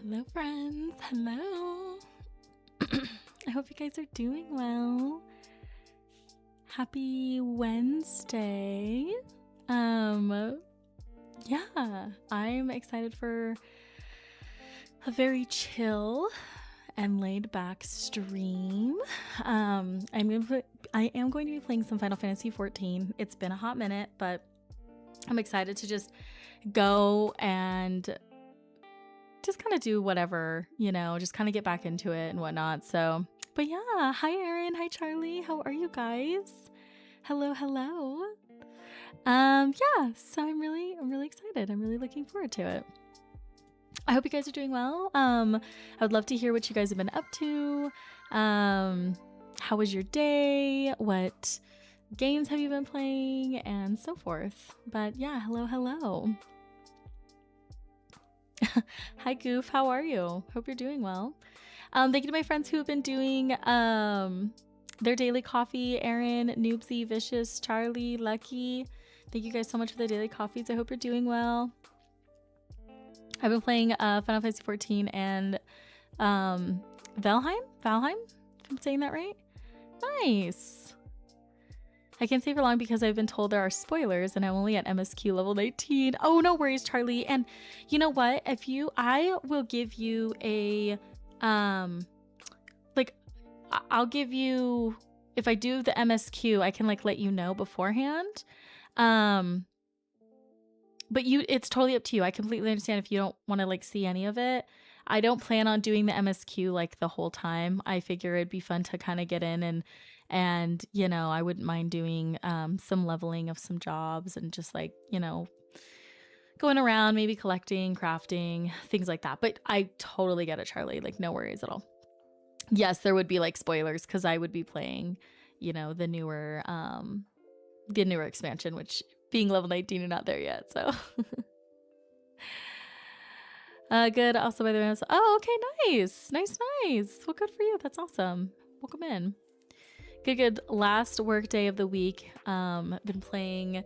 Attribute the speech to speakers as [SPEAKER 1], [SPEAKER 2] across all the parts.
[SPEAKER 1] Hello, friends. Hello. I hope you guys are doing well. Happy Wednesday. Yeah, I'm excited for a very chill and laid back stream. I am going to be playing some Final Fantasy 14. It's been a hot minute, but I'm excited to just go and just kind of do whatever, just kind of get back into it and whatnot. So, but yeah, hi Erin, hi Charlie, how are you guys? Hello. Yeah, so I'm really excited. I'm really looking forward to it. I hope you guys are doing well. I would love to hear what you guys have been up to. How was your day? What games have you been playing? And so forth. But yeah, hello. Hi Goof, how are you? Hope you're doing well. Thank you to my friends who have been doing their daily coffee. Erin, Noobsy, Vicious, Charlie, Lucky. Thank you guys so much for the daily coffees. I hope you're doing well. I've been playing Final Fantasy 14 and Valheim, if I'm saying that right. Nice. I can't stay for long because I've been told there are spoilers and I'm only at MSQ level 19. Oh, no worries, Charlie. And you know what? I will give you a, I'll give you, if I do the MSQ, I can let you know beforehand. But it's totally up to you. I completely understand if you don't want to see any of it. I don't plan on doing the MSQ the whole time. I figure it'd be fun to kind of get in and I wouldn't mind doing some leveling of some jobs and just going around, maybe collecting, crafting, things like that. But I totally get it, Charlie. No worries at all. Yes, there would be spoilers because I would be playing, the newer expansion, which being level 19, you're not there yet. So good. Also, by the way, oh, okay, nice. Well, good for you. That's awesome. Welcome in. Good. Last work day of the week. Been playing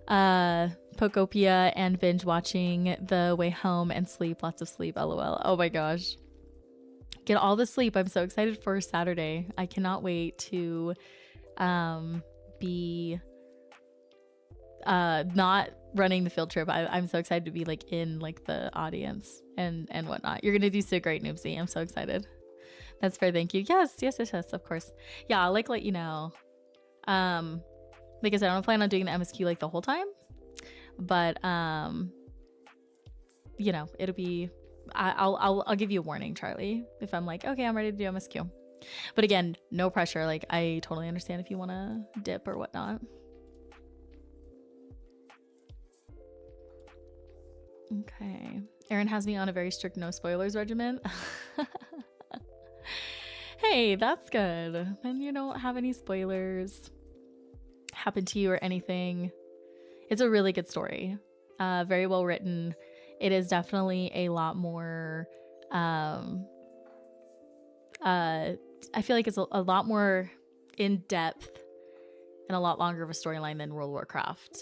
[SPEAKER 1] Pokopia and binge watching The Way Home and sleep. Lots of sleep. LOL. Oh my gosh. Get all the sleep. I'm so excited for Saturday. I cannot wait to be not running the field trip. I'm so excited to be in the audience and whatnot. You're gonna do so great, Noobsy. I'm so excited. That's fair. Thank you. Yes, of course. Yeah, I'll let you know. Like I said, I don't plan on doing the MSQ the whole time, but it'll be. I'll give you a warning, Charlie, if I'm okay, I'm ready to do MSQ. But again, no pressure. I totally understand if you want to dip or whatnot. Okay. Erin has me on a very strict no spoilers regimen. Hey, that's good. Then you don't have any spoilers happen to you or anything. It's a really good story. Very well written. It is definitely a lot more I feel like it's a lot more in depth and a lot longer of a storyline than World of Warcraft.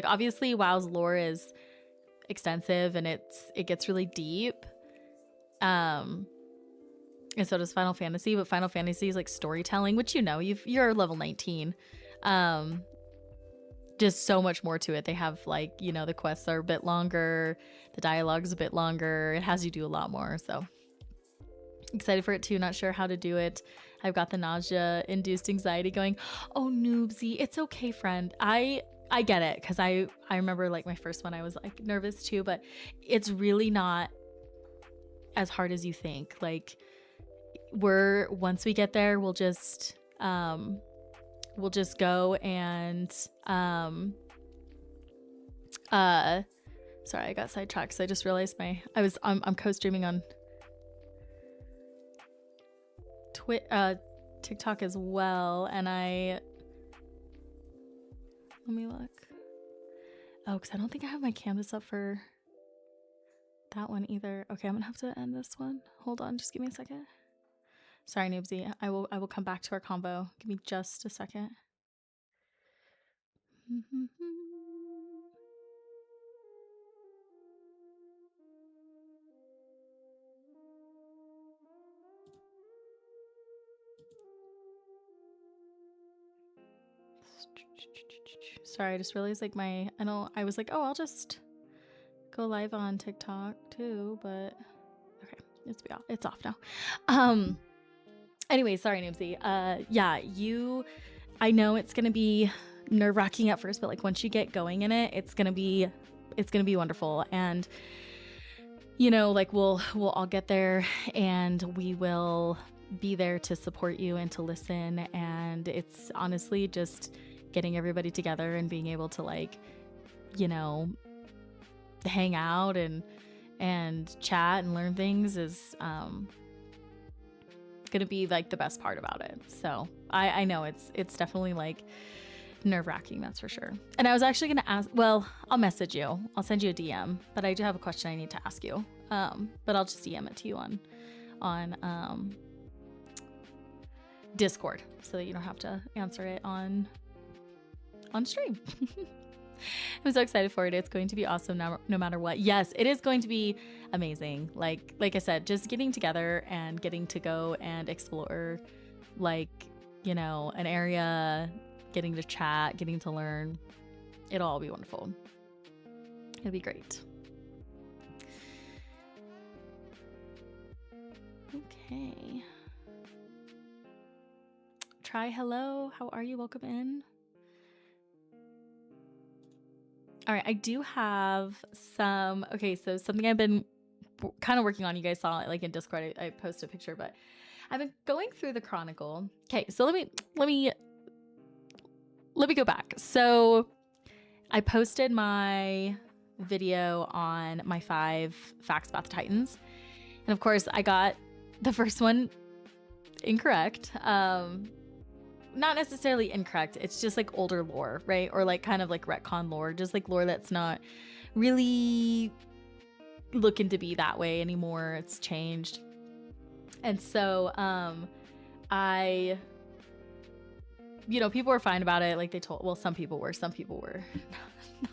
[SPEAKER 1] Obviously WoW's lore is extensive and it gets really deep. And so does Final Fantasy, but Final Fantasy is storytelling, which you're level 19. Just so much more to it. They have the quests are a bit longer, the dialogue's a bit longer. It has you do a lot more. So excited for it too. Not sure how to do it. I've got the nausea-induced anxiety going. Oh, Noobsy, it's okay, friend. I get it because I remember my first one I was nervous too, but it's really not as hard as you think. Once we get there, we'll just go and sorry, I got sidetracked. So I just realized I'm co-streaming on TikTok as well, and let me look. Oh, because I don't think I have my canvas up for that one either. Okay, I'm gonna have to end this one. Hold on, just give me a second. Sorry, Noobsy. I will come back to our combo. Give me just a second. Sorry, I just realized like I was like, oh, I'll just go live on TikTok too, but okay, it's off now. Anyway, sorry, Noobsy. Yeah, I know it's gonna be nerve-wracking at first, but like once you get going in it, it's gonna be wonderful. And you know, like we'll all get there, and we will be there to support you and to listen. And it's honestly just getting everybody together and being able to like, you know, hang out and chat and learn things is gonna be like the best part about it. So I know it's definitely like nerve-wracking, that's for sure. And I was actually gonna ask, well, I'll message you, I'll send you a DM, but I do have a question I need to ask you, but I'll just DM it to you on Discord so that you don't have to answer it on stream. I'm so excited for it. It's going to be awesome no matter what. Yes, it is going to be amazing. Like I said, just getting together and getting to go and explore, like, you know, an area, getting to chat, getting to learn. It'll all be wonderful. It'll be great. Okay. Try hello. How are you? Welcome in. All right, I do have some, okay, so something I've been kind of working on. You guys saw it like in Discord, I posted a picture, but I've been going through the Chronicle. Okay, so let me go back. So I posted my video on my 5 facts about the Titans. And of course, I got the first one incorrect. Not necessarily incorrect. It's just like older lore, right? Or like kind of like retcon lore, just like lore that's not really looking to be that way anymore. It's changed. And so you know, people were fine about it. Like some people were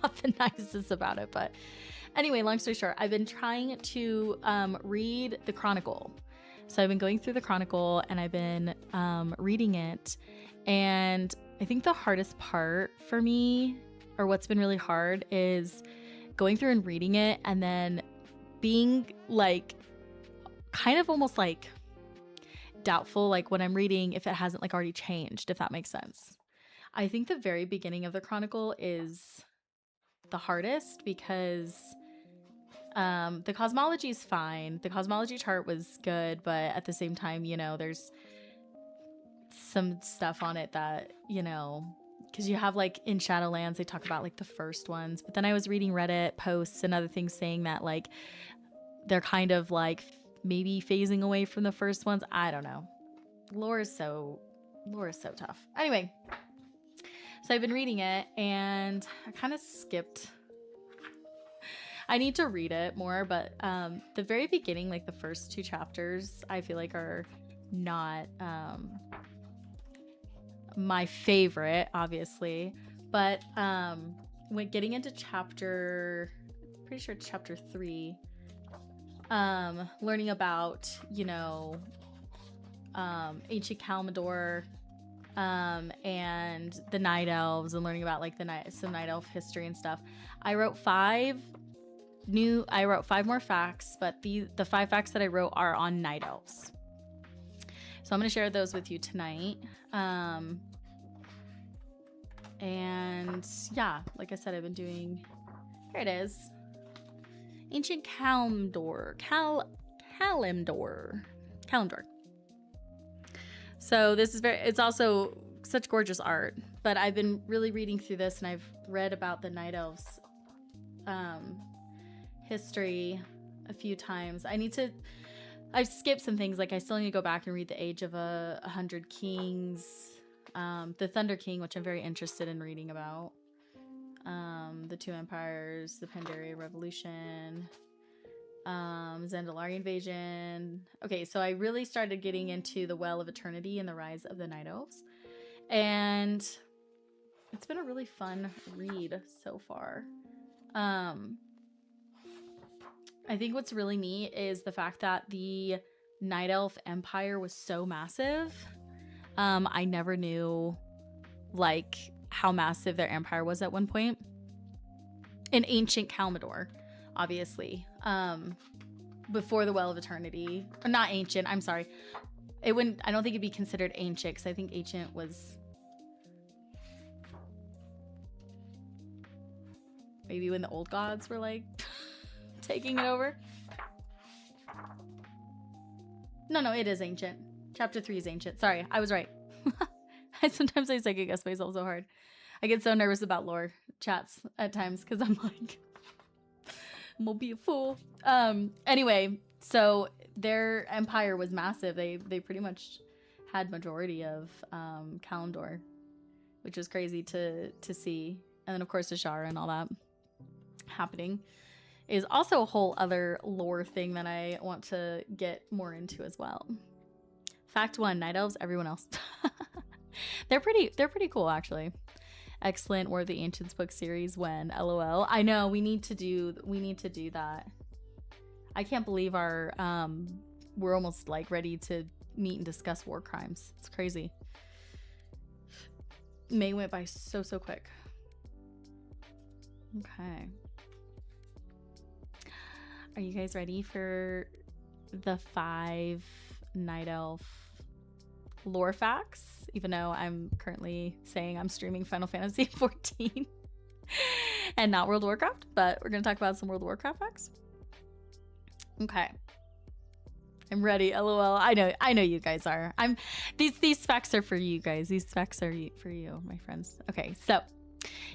[SPEAKER 1] not the nicest about it. But anyway, long story short, I've been trying to read the Chronicle. So I've been going through the Chronicle and I've been reading it. And I think the hardest part for me, or what's been really hard, is going through and reading it and then being like kind of almost like doubtful, like when I'm reading, if it hasn't like already changed, if that makes sense. I think the very beginning of the Chronicle is the hardest because the cosmology is fine. The cosmology chart was good, but at the same time, you know, there's some stuff on it that, you know, because you have like in Shadowlands, they talk about like the first ones, but then I was reading Reddit posts and other things saying that like they're kind of like maybe phasing away from the first ones. I don't know. Lore is so tough. Anyway, so I've been reading it and I kind of skipped. I need to read it more, but the very beginning, like the first 2 chapters, I feel like are not my favorite, obviously. But when getting into pretty sure it's chapter 3, learning about, you know, ancient Kalimdor, and the Night Elves, and learning about like some Night Elf history and stuff. I wrote 5 more facts, but the 5 facts that I wrote are on Night Elves. So I'm going to share those with you tonight. And yeah, like I said, I've been doing, here it is. Ancient Kalimdor. Kalimdor. So this is it's also such gorgeous art, but I've been really reading through this and I've read about the Night Elves history a few times. I've skipped some things, like I still need to go back and read The Age of 100 Kings, the Thunder King, which I'm very interested in reading about, the 2 Empires, the Pandaria Revolution, Zandalari Invasion. Okay, so I really started getting into the Well of Eternity and the Rise of the Night Elves, and it's been a really fun read so far. I think what's really neat is the fact that the Night Elf Empire was so massive. I never knew like how massive their empire was at one point. In ancient Kalmador, obviously. Before the Well of Eternity. Or not ancient, I'm sorry. I don't think it'd be considered ancient, because I think ancient was maybe when the old gods were like taking it over. No, it is ancient. Chapter 3 is ancient. Sorry, I was right. Sometimes I second guess myself so hard. I get so nervous about lore chats at times because I'm like, I'm gonna be a fool. Anyway, so their empire was massive. They pretty much had majority of Kalimdor, which was crazy to see. And then of course Ashara and all that happening is also a whole other lore thing that I want to get more into as well. Fact 1, night elves, everyone else. They're pretty cool actually. Excellent War of the Ancients book series when LOL. I know we need to do that. I can't believe we're almost like ready to meet and discuss war crimes. It's crazy. May went by so quick. Okay. Are you guys ready for the 5 night elf lore facts? Even though I'm currently saying I'm streaming Final Fantasy 14 and not World of Warcraft, but we're going to talk about some World of Warcraft facts. Okay. I'm ready. LOL. I know you guys are. These facts are for you guys. These facts are for you, my friends. Okay, so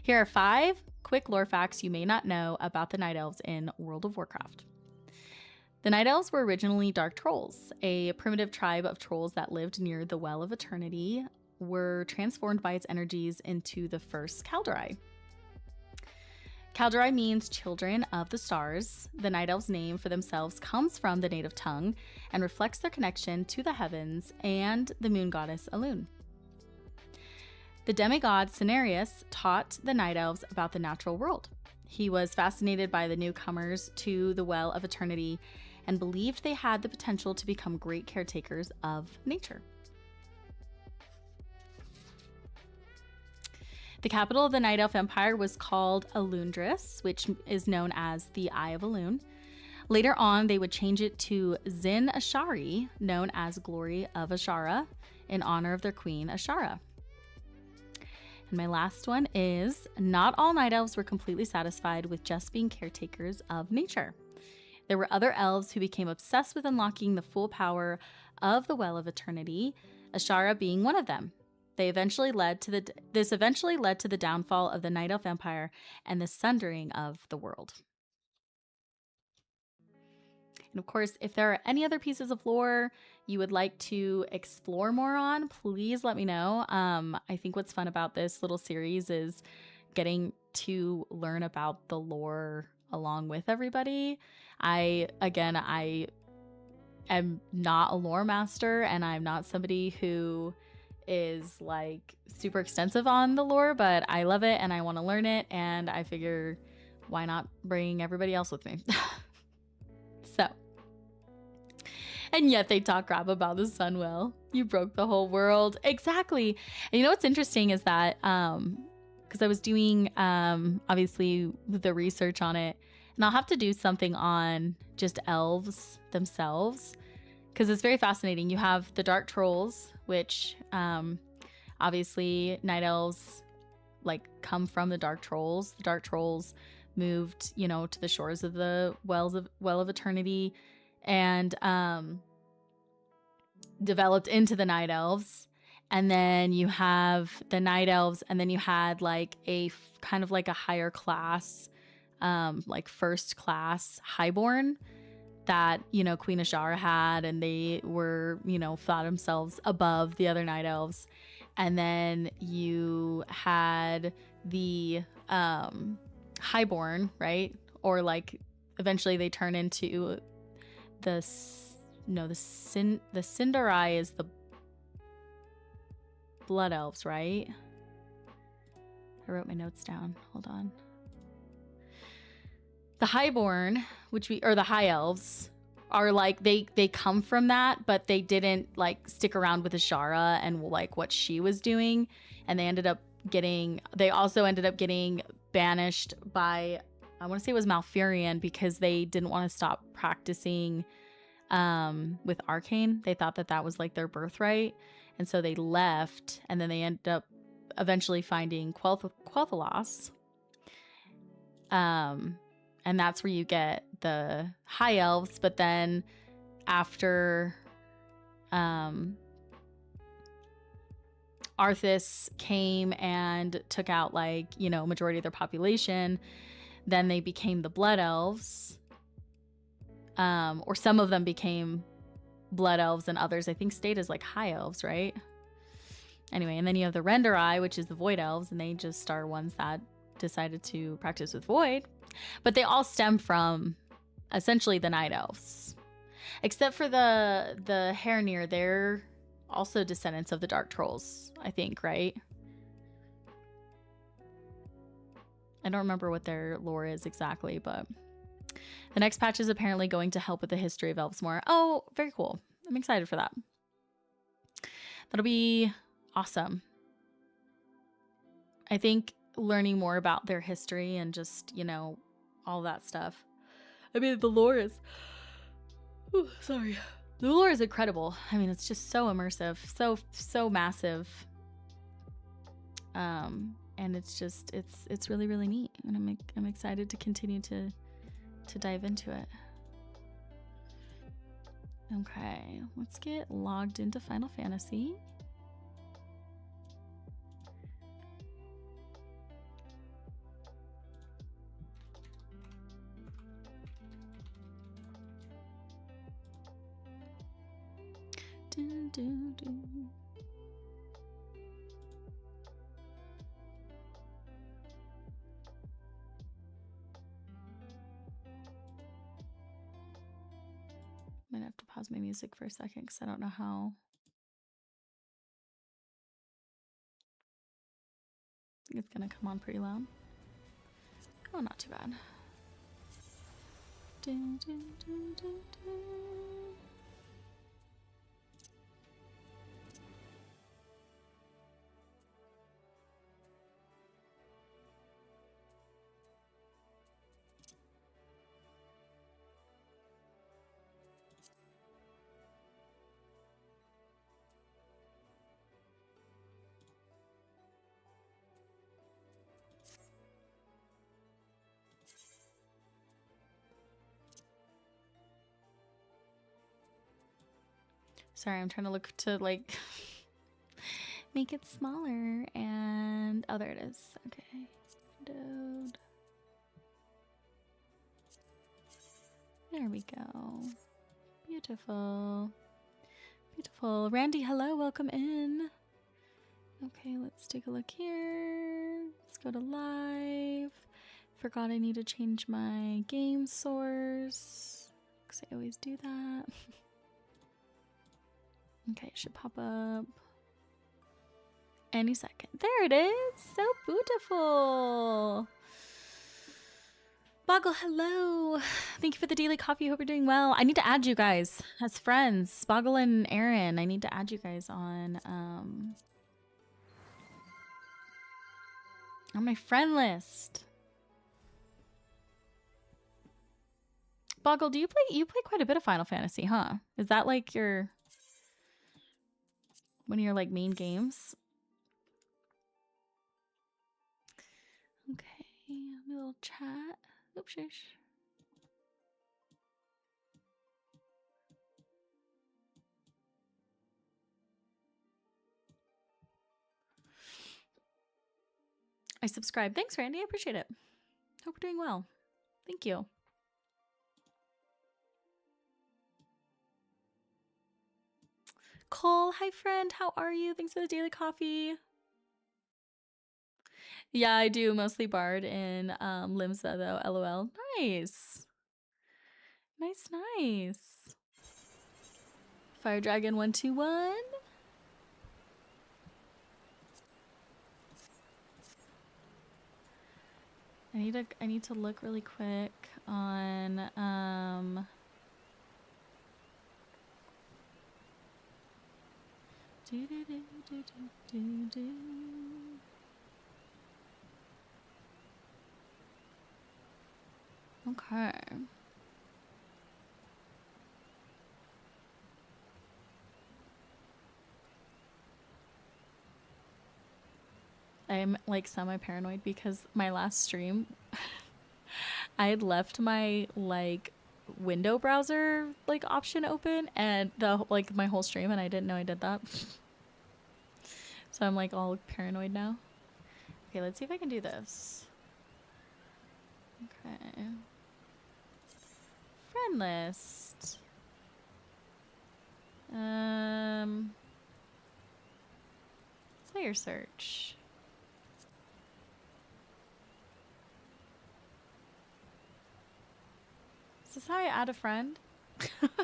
[SPEAKER 1] here are 5 quick lore facts you may not know about the Night Elves in World of Warcraft. The Night Elves were originally dark trolls, a primitive tribe of trolls that lived near the Well of Eternity, were transformed by its energies into the first Kaldorei. Kaldorei means children of the stars. The Night Elves' name for themselves comes from the native tongue and reflects their connection to the heavens and the moon goddess Elune. The demigod Cenarius taught the Night Elves about the natural world. He was fascinated by the newcomers to the Well of Eternity and believed they had the potential to become great caretakers of nature. The capital of the Night Elf Empire was called Alundris, which is known as the Eye of Elune. Later on, they would change it to Zin Ashari, known as Glory of Ashara, in honor of their queen Ashara. And my last one is, not all Night Elves were completely satisfied with just being caretakers of nature. There were other elves who became obsessed with unlocking the full power of the Well of Eternity, Ashara being one of them. This eventually led to the downfall of the Night Elf Empire and the sundering of the world. And of course, if there are any other pieces of lore you would like to explore more on, please let me know. I think what's fun about this little series is getting to learn about the lore along with everybody. I am not a lore master, and I'm not somebody who is like super extensive on the lore, but I love it and I want to learn it, and I figure why not bring everybody else with me. So, and yet they talk crap about the Sunwell. You broke the whole world. Exactly. And you know what's interesting is that because I was doing obviously the research on it, and I'll have to do something on just elves themselves because it's very fascinating. You have the dark trolls, which obviously night elves like come from the dark trolls. The dark trolls moved, to the shores of the Well of Eternity and developed into the night elves. And then you have the night elves, and then you had like a kind of like a higher class, like first class highborn that, Queen Ashara had, and they were, thought themselves above the other night elves. And then you had the highborn, right? Or like eventually they turn into the Cinderai is the blood elves, right? I wrote my notes down. Hold on. The highborn, or the high elves, are like they come from that, but they didn't like stick around with Ashara and like what she was doing, and they ended up they also ended up getting banished by, I want to say it was Malfurion, because they didn't want to stop practicing with Arcane. They thought that that was like their birthright. And so they left, and then they ended up eventually finding Quel'Thalas. And that's where you get the High Elves. But then after Arthas came and took out, like, you know, majority of their population, then they became the Blood Elves. Or some of them became Blood Elves and others, I think, stayed as like High Elves, right? Anyway, and then you have the Renderai, which is the Void Elves, and they just are ones that decided to practice with Void. But they all stem from essentially the Night Elves. Except for the Hairnir, they're also descendants of the Dark Trolls, I think, right? I don't remember what their lore is exactly, but the next patch is apparently going to help with the history of elves more. Oh, very cool. I'm excited for that. That'll be awesome. I think learning more about their history and just, you know, all that stuff. I mean, the lore is... Ooh, sorry. The lore is incredible. I mean, it's just so immersive, so massive. And it's just, it's really, really neat. And I'm excited to continue to dive into it. Okay, let's get logged into Final Fantasy. Dun, dun, dun. I'm gonna have to pause my music for a second because I don't know how. I think it's gonna come on pretty loud. Oh, not too bad. Dun, dun, dun, dun, dun. Sorry, I'm trying to look to like make it smaller, and oh, there it is. Okay, Dude. There we go. Beautiful, beautiful. Randy, hello, welcome in. Okay, let's take a look here. Let's go to live. Forgot I need to change my game source because I always do that. Okay, it should pop up any second. There it is. So beautiful. Boggle, hello. Thank you for the daily coffee. Hope you're doing well. I need to add you guys as friends. Boggle and Aaron, I need to add you guys on my friend list. Boggle, do you play quite a bit of Final Fantasy, huh? Is that like one of your like main games? Okay, a little chat. Oops, shush. I subscribe. Thanks, Randy. I appreciate it. Hope you're doing well. Thank you. Cole, hi friend. How are you? Thanks for the daily coffee. Yeah, I do mostly Bard in Limsa though. LOL. Nice. Nice. Fire Dragon 121. I need to look really quick on Okay. I'm like semi-paranoid because my last stream, I had left my like window browser like option open and the like my whole stream, and I didn't know I did that. So I'm like all paranoid now. Okay, let's see if I can do this. Okay. Friend list. Player search. Is this how I add a friend? Because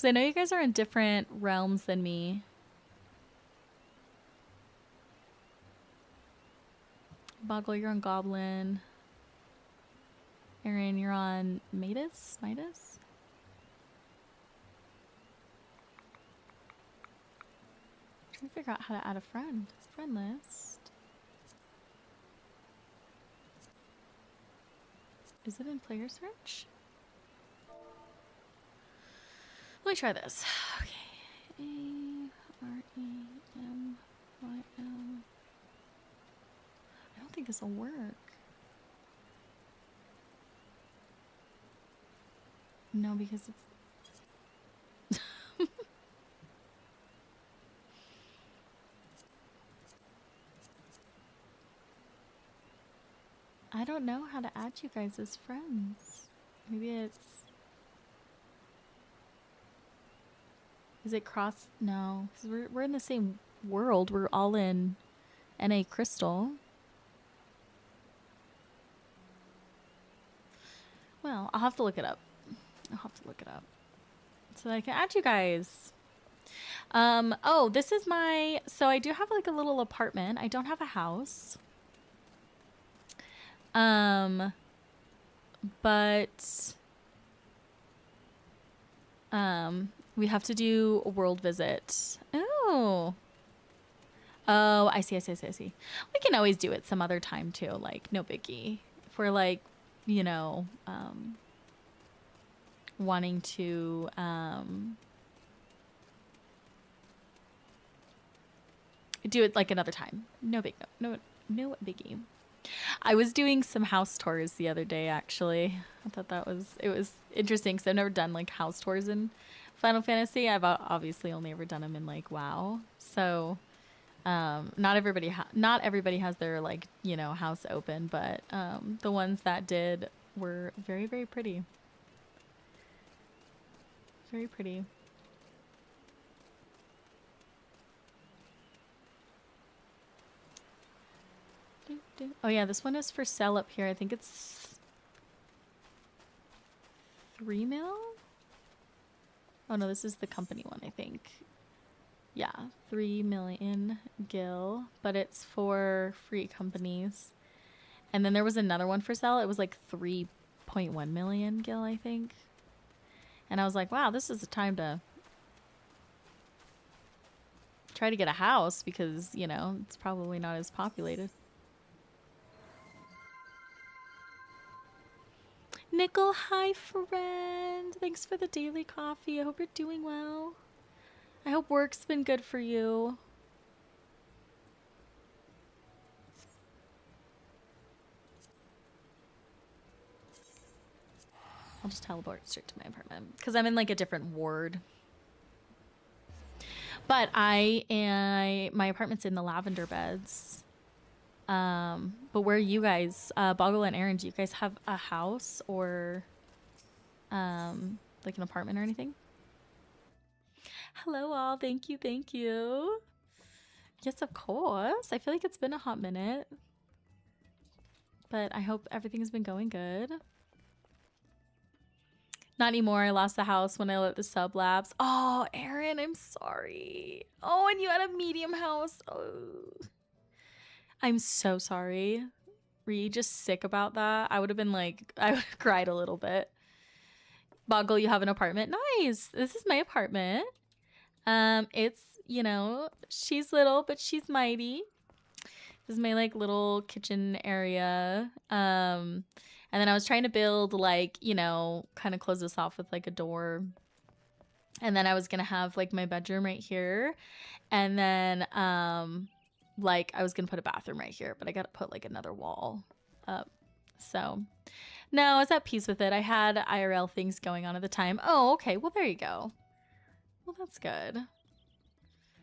[SPEAKER 1] I know you guys are in different realms than me. Boggle, you're on Goblin. Aaron, you're on Midas? Midas? I'm trying to figure out how to add a friend. Friend list. Is it in player search? Let me try this. Okay. A-R-E-M-Y-L. I don't think this will work. No, because it's... I don't know how to add you guys as friends. Maybe it's... Is it cross? No, because we're in the same world. We're all in NA Crystal. Well, I'll have to look it up. I'll have to look it up so that I can add you guys. Oh, this is my... So I do have like a little apartment. I don't have a house. But we have to do a world visit. Oh, I see. We can always do it some other time too. Like, no biggie. If we're like, you know, wanting to do it like another time. No biggie. I was doing some house tours the other day, actually. I thought it was interesting because I've never done like house tours in Final Fantasy. I've obviously only ever done them in like WoW. So not everybody has their like, you know, house open, but the ones that did were very, very pretty. Very pretty. Oh yeah, this one is for sale up here. I think it's 3 mil? Oh no, this is the company one, I think. Yeah, 3 million gil, but it's for free companies. And then there was another one for sale. It was like 3.1 million gil, I think. And I was like, wow, this is the time to try to get a house because, you know, it's probably not as populated. Nickel, hi friend. Thanks for the daily coffee. I hope you're doing well. I hope work's been good for you. I'll just teleport straight to my apartment because I'm in like a different ward. But my apartment's in the lavender beds. But where are you guys, Boggle and Aaron, do you guys have a house or like an apartment or anything? Hello all, thank you. Yes, of course. I feel like it's been a hot minute. But I hope everything's been going good. Not anymore. I lost the house when I let the sub lapse. Oh, Aaron, I'm sorry. Oh, and you had a medium house. Oh. I'm so sorry. Were you just sick about that? I would have been like, I would have cried a little bit. Boggle, you have an apartment? Nice. This is my apartment. It's, you know, she's little, but she's mighty. This is my like little kitchen area. And then I was trying to build like, you know, kind of close this off with like a door. And then I was gonna have like my bedroom right here. And then like I was gonna put a bathroom right here, but I gotta put like another wall up. So no, I was at peace with it. I had IRL things going on at the time. Oh, okay. Well, there you go. Well, that's good.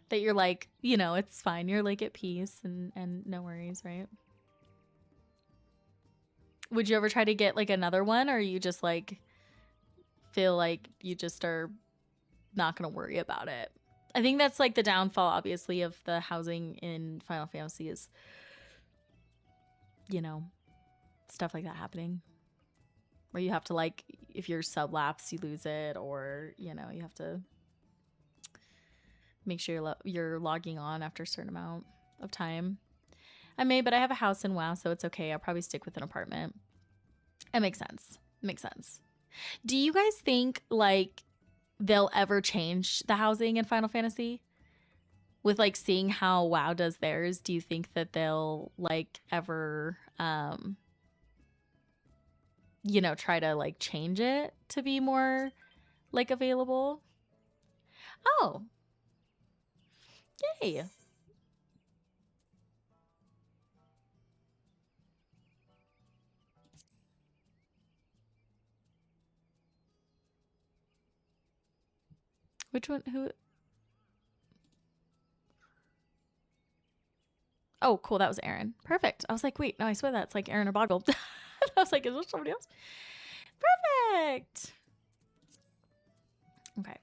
[SPEAKER 1] That you're like, you know, it's fine. You're like at peace and no worries, right? Would you ever try to get like another one, or you just like feel like you just are not going to worry about it? I think that's like the downfall, obviously, of the housing in Final Fantasy is, you know, stuff like that happening. Where you have to like, if you're sublapse, you lose it, or, you know, you have to make sure you're logging on after a certain amount of time. I may, but I have a house in WoW, so it's okay. I'll probably stick with an apartment. It makes sense. Makes sense. Do you guys think like they'll ever change the housing in Final Fantasy? With like seeing how WoW does theirs, do you think that they'll like ever you know, try to like change it to be more like available? Oh. Yay. Which one? Who? Oh, cool. That was Aaron. Perfect. I was like, wait, no, I swear that's like Aaron or Boggle. I was like, is there somebody else? Perfect. Okay.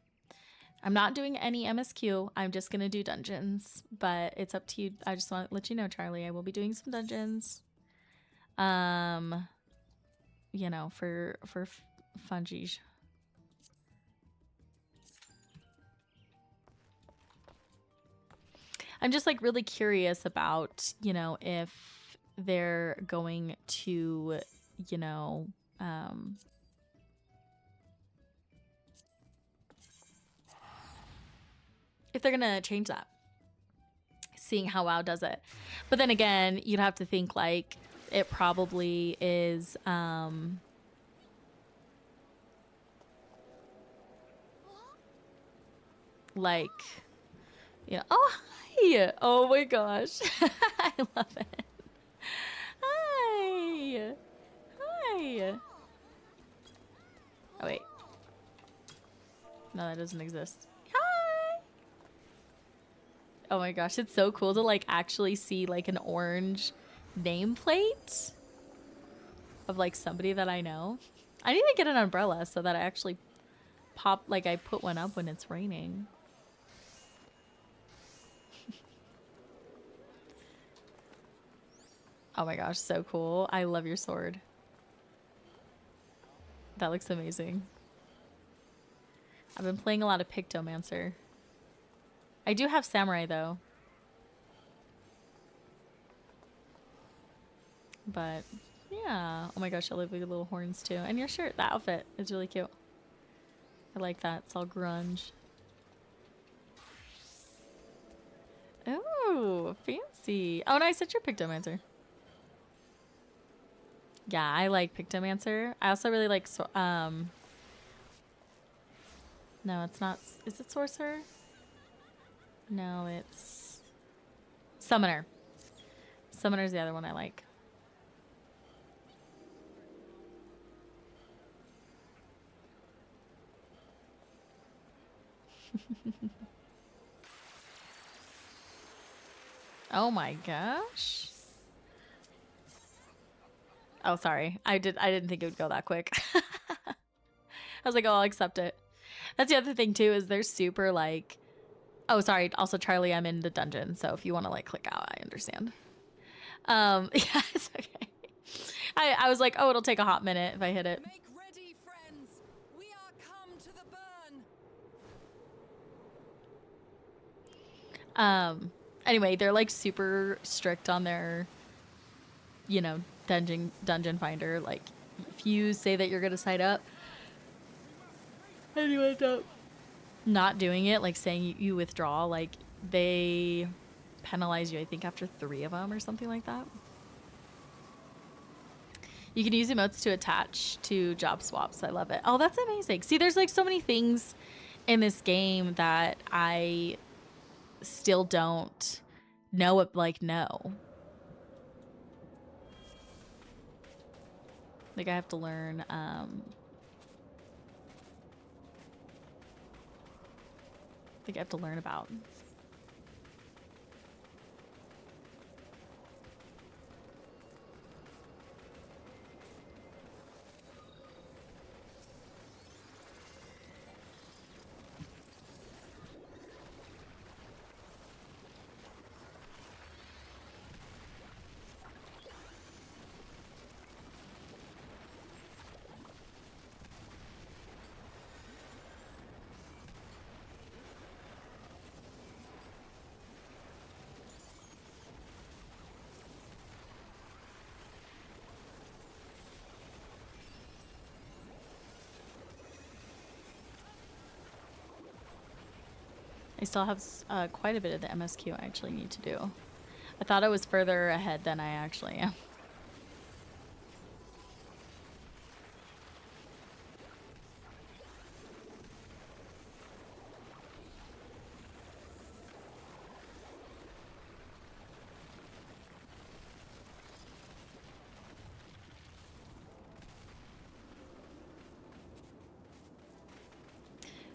[SPEAKER 1] I'm not doing any MSQ. I'm just going to do dungeons, but it's up to you. I just want to let you know, Charlie, I will be doing some dungeons. You know, for fungies. I'm just like really curious about, you know, if they're going to, you know, if they're gonna change that, seeing how WoW does it. But then again, you'd have to think like it probably is like, you know, oh hi, oh my gosh. I love it. Hi. Hi. Oh wait, no, that doesn't exist. Hi. Oh my gosh, it's so cool to like actually see like an orange nameplate of like somebody that I know. I need to get an umbrella so that I actually pop, like I put one up when it's raining. Oh my gosh, so cool. I love your sword. That looks amazing. I've been playing a lot of Pictomancer. I do have Samurai though. But yeah. Oh my gosh, I love the little horns too. And your shirt, that outfit is really cute. I like that. It's all grunge. Oh, fancy. Oh, no, I said you're Pictomancer. Yeah, I like Pictomancer. I also really like, no, it's not. Is it Sorcerer? No, it's Summoner. Summoner's the other one I like. Oh my gosh. Oh, sorry. I didn't think it would go that quick. I was like, oh, I'll accept it. That's the other thing too, is they're super like, oh, sorry. Also, Charlie, I'm in the dungeon. So if you want to like click out, I understand. Yeah, it's okay. I was like, oh, it'll take a hot minute if I hit it.
[SPEAKER 2] Make ready, friends. We are come to the
[SPEAKER 1] burn. Anyway, they're like super strict on their, you know, dungeon finder. Like, if you say that you're gonna sign up and you end up not doing it, like saying you withdraw, like they penalize you, I think, after 3 of them or something like that. You can use emotes to attach to job swaps. I love it. Oh, that's amazing. See, there's like so many things in this game that I still don't know it, like, know. Like, I have to learn, like, I have to learn about. I still have quite a bit of the MSQ I actually need to do. I thought I was further ahead than I actually am.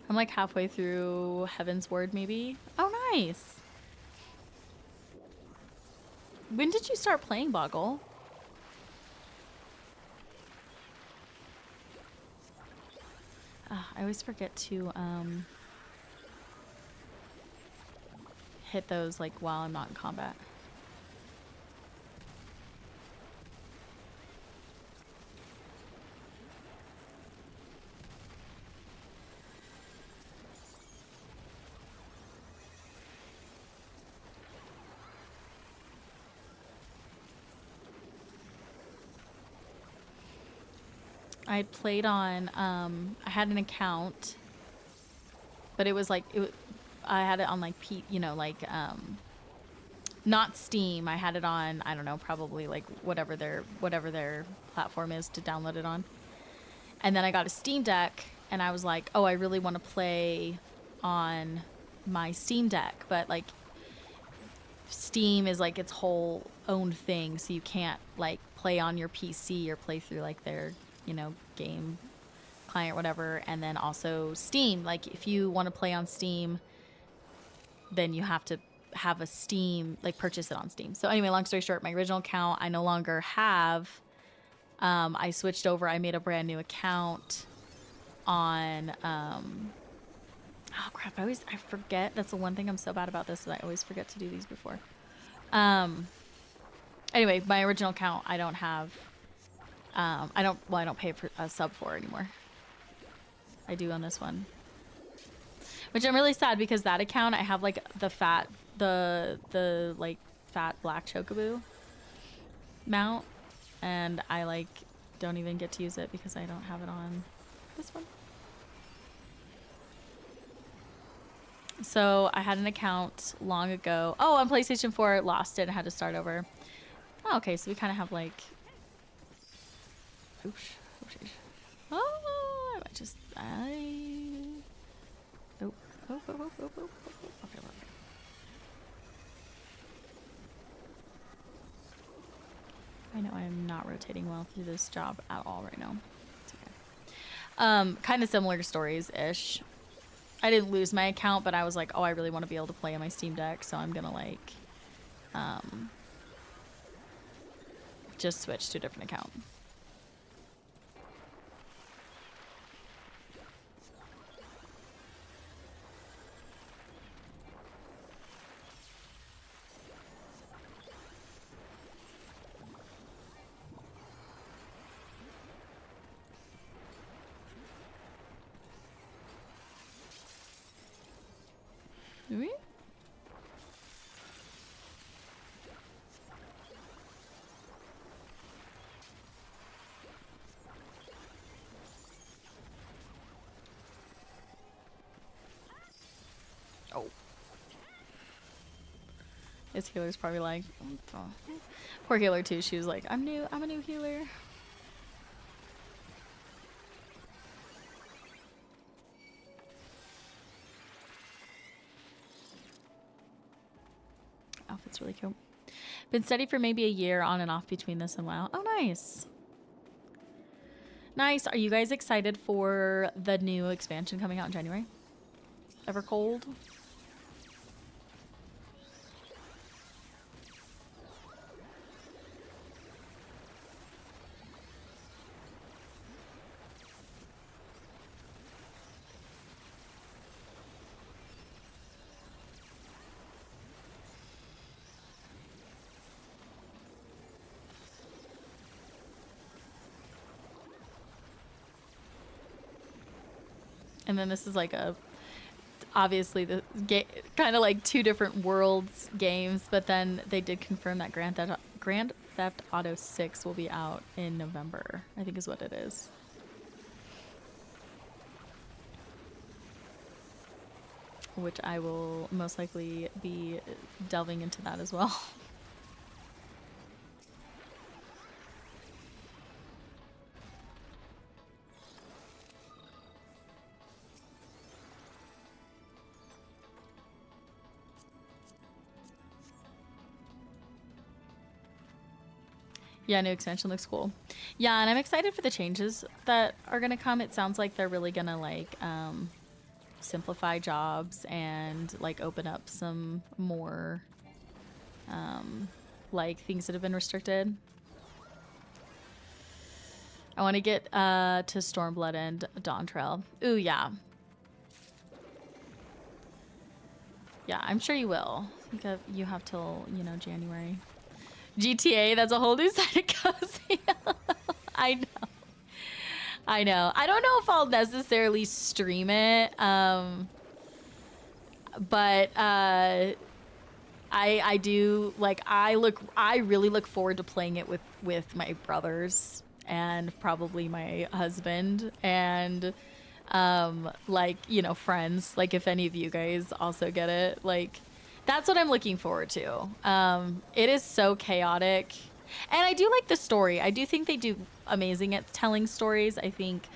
[SPEAKER 1] I'm like halfway through Heaven's Word, maybe. Oh, nice. When did you start playing Boggle? I always forget to hit those like while I'm not in combat. I played on, I had an account, but it was like, I had it on like, not Steam. I had it on, I don't know, probably like whatever their platform is to download it on. And then I got a Steam Deck and I was like, oh, I really want to play on my Steam Deck, but like Steam is like its whole own thing, so you can't like play on your PC or play through like their, game client, whatever. And then also Steam, like if you want to play on Steam, then you have to have a Steam, like purchase it on Steam. So anyway, long story short, my original account I no longer have. I switched over. I made a brand new account on, oh crap, I forget. That's the one thing I'm so bad about this, is I always forget to do these before. Anyway, my original account, I don't have, I don't pay for a sub for anymore. I do on this one. Which I'm really sad, because that account, I have like the fat black chocobo mount, and I like don't even get to use it because I don't have it on this one. So I had an account long ago. Oh, on PlayStation 4, lost it and had to start over. Oh, okay, so we kind of have like, oops. Oh, okay. I know I'm not rotating well through this job at all right now. It's okay. Kind of similar stories-ish. I didn't lose my account, but I was like, oh, I really want to be able to play on my Steam Deck, so I'm gonna like, just switch to a different account. Oui. His healer's probably like, oh. Poor healer too. She was like, I'm a new healer. Outfit's really cool. Been steady for maybe a year on and off between this and WoW. Oh, nice. Nice. Are you guys excited for the new expansion coming out in January? Evercold? And then this is like a, obviously the kind of like two different worlds games, but then they did confirm that Grand Theft Auto 6 will be out in November, I think is what it is. Which I will most likely be delving into that as well. Yeah, new extension looks cool. Yeah, and I'm excited for the changes that are gonna come. It sounds like they're really gonna like simplify jobs and like open up some more like things that have been restricted. I want to get to Stormblood and Dawn Trail. Ooh, yeah. Yeah, I'm sure you will. I think you have till, you know, January. GTA, that's a whole new side of cozy. I know. I know. I don't know if I'll necessarily stream it, but I do like I really look forward to playing it with my brothers and probably my husband and like, you know, friends. Like if any of you guys also get it, like that's what I'm looking forward to. It is so chaotic. And I do like the story. I do think they do amazing at telling stories. I think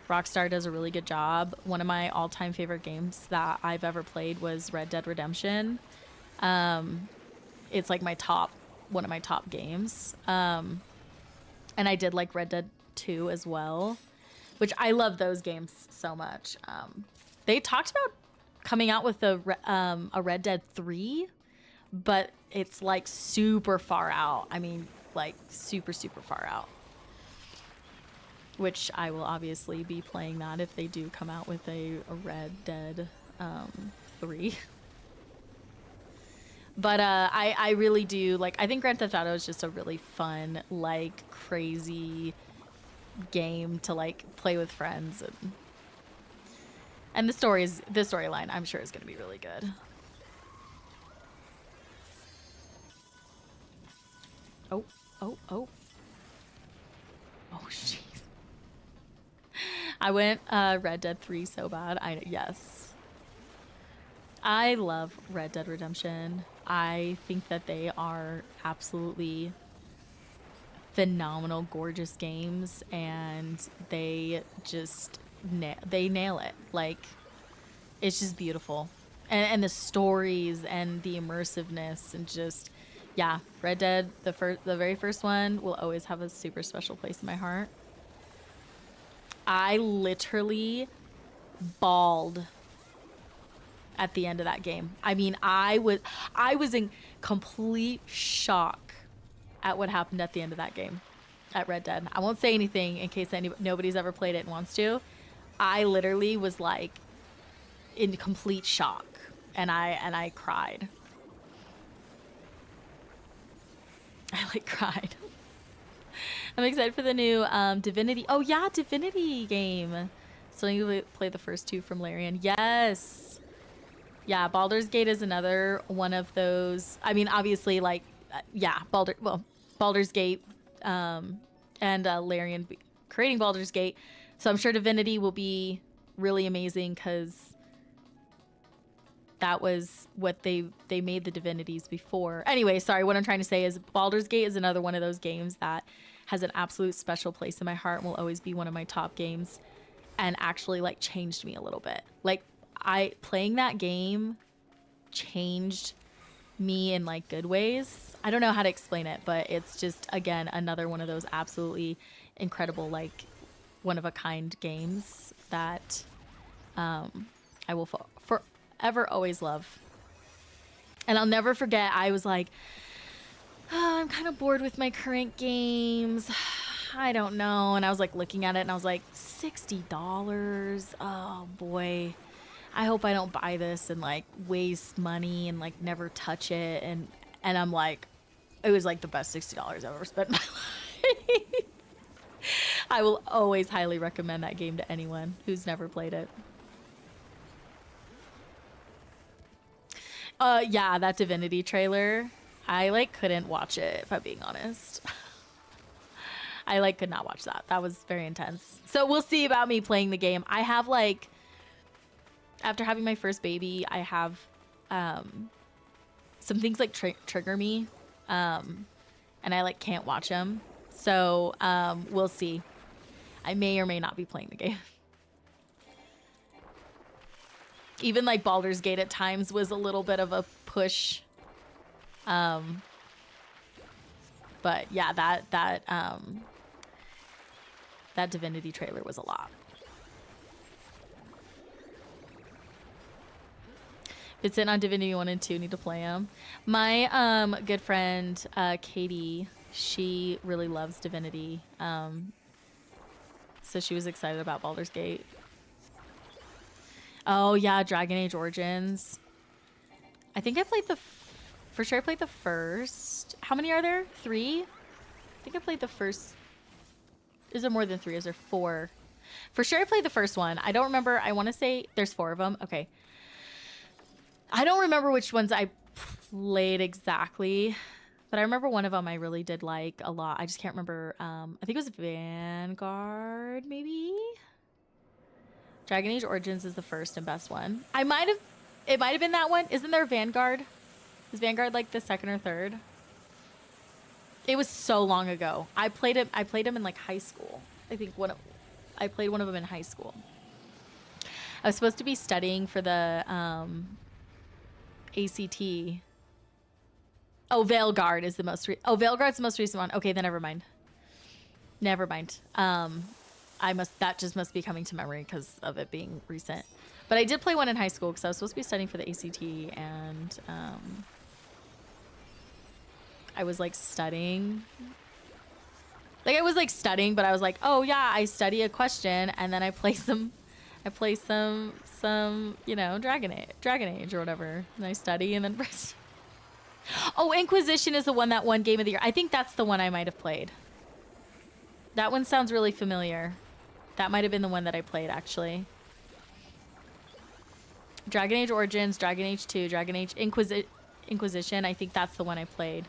[SPEAKER 1] Rockstar does a really good job. One of my all-time favorite games that I've ever played was Red Dead Redemption. It's like one of my top games. And I did like Red Dead 2 as well, which I love those games so much. They talked about coming out with a Red Dead 3, but it's like super far out. I mean, like super far out, which I will obviously be playing that if they do come out with a Red Dead 3. But I really do like, I think Grand Theft Auto is just a really fun, like crazy game to like play with friends, and the storyline I'm sure is going to be really good. Oh. Oh, jeez. I went Red Dead 3 so bad. Yes. I love Red Dead Redemption. I think that they are absolutely phenomenal, gorgeous games, and they just they nail it. Like, it's just beautiful. And the stories and the immersiveness and just, yeah, Red Dead, the very first one will always have a super special place in my heart. I literally bawled at the end of that game. I mean, I was in complete shock at what happened at the end of that game at Red Dead. I won't say anything in case nobody's ever played it and wants to. I literally was like in complete shock, and I cried. I like cried. I'm excited for the new Divinity. Oh yeah, Divinity game. So you play the first two from Larian. Yes. Yeah, Baldur's Gate is another one of those. I mean, obviously, like, yeah, Baldur's Gate and Larian creating Baldur's Gate. So I'm sure Divinity will be really amazing because that was what they made the divinities before. Anyway, sorry, what I'm trying to say is Baldur's Gate is another one of those games that has an absolute special place in my heart and will always be one of my top games, and actually like changed me a little bit. Like playing that game changed me in like good ways. I don't know how to explain it, but it's just, again, another one of those absolutely incredible, like one of a kind games that I will forever always love. And I'll never forget, I was like, oh, I'm kind of bored with my current games. I don't know. And I was like looking at it and I was like, $60. Oh boy. I hope I don't buy this and like waste money and like never touch it. And I'm like, it was like the best $60 I've ever spent in my life. I will always highly recommend that game to anyone who's never played it. Yeah, that Divinity trailer, I like couldn't watch it, if I'm being honest. I like could not watch that. That was very intense. So we'll see about me playing the game. I have like, after having my first baby, I have some things like trigger me, and I like can't watch them. So we'll see. I may or may not be playing the game. Even like Baldur's Gate at times was a little bit of a push. But yeah, that Divinity trailer was a lot. It's in on Divinity 1 and 2. Need to play them. My good friend Katie, she really loves Divinity. So she was excited about Baldur's Gate. Oh yeah, Dragon Age Origins. I think I played for sure I played the first. How many are there? 3? I think I played the first. Is there more than 3? Is there 4? For sure I played the first one. I don't remember. I want to say there's 4 of them. Okay. I don't remember which ones I played exactly, but I remember one of them I really did like a lot. I just can't remember. I think it was Vanguard, maybe? Dragon Age Origins is the first and best one. It might have been that one. Isn't there Vanguard? Is Vanguard like the second or third? It was so long ago. I played him in like high school. I think I played one of them in high school. I was supposed to be studying for the ACT. Oh, Veilguard is the most Veilguard's the most recent one. Okay, then never mind. Never mind. That just must be coming to memory because of it being recent. But I did play one in high school because I was supposed to be studying for the ACT, and I was like studying. Like I was like studying, but I was like, oh yeah, I study a question and then I play some, you know, Dragon Age or whatever. And I study and then oh, Inquisition is the one that won Game of the Year. I think that's the one I might have played. That one sounds really familiar. That might have been the one that I played, actually. Dragon Age Origins, Dragon Age 2, Dragon Age Inquisition. I think that's the one I played.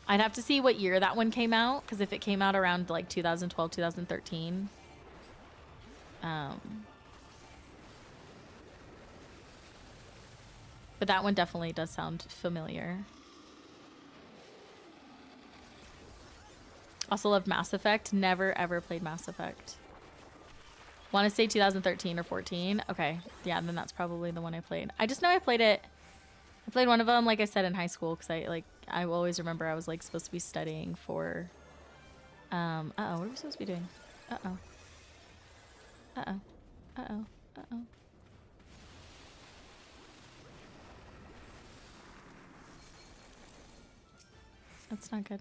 [SPEAKER 1] I'd have to see what year that one came out, because if it came out around like 2012, 2013. But that one definitely does sound familiar. Also loved Mass Effect. Never ever played Mass Effect. Want to say 2013 or 14. Okay, yeah, then that's probably the one I played. I just know I played it. I played one of them, like I said, in high school, because I always remember I was like supposed to be studying for. What are we supposed to be doing? That's not good.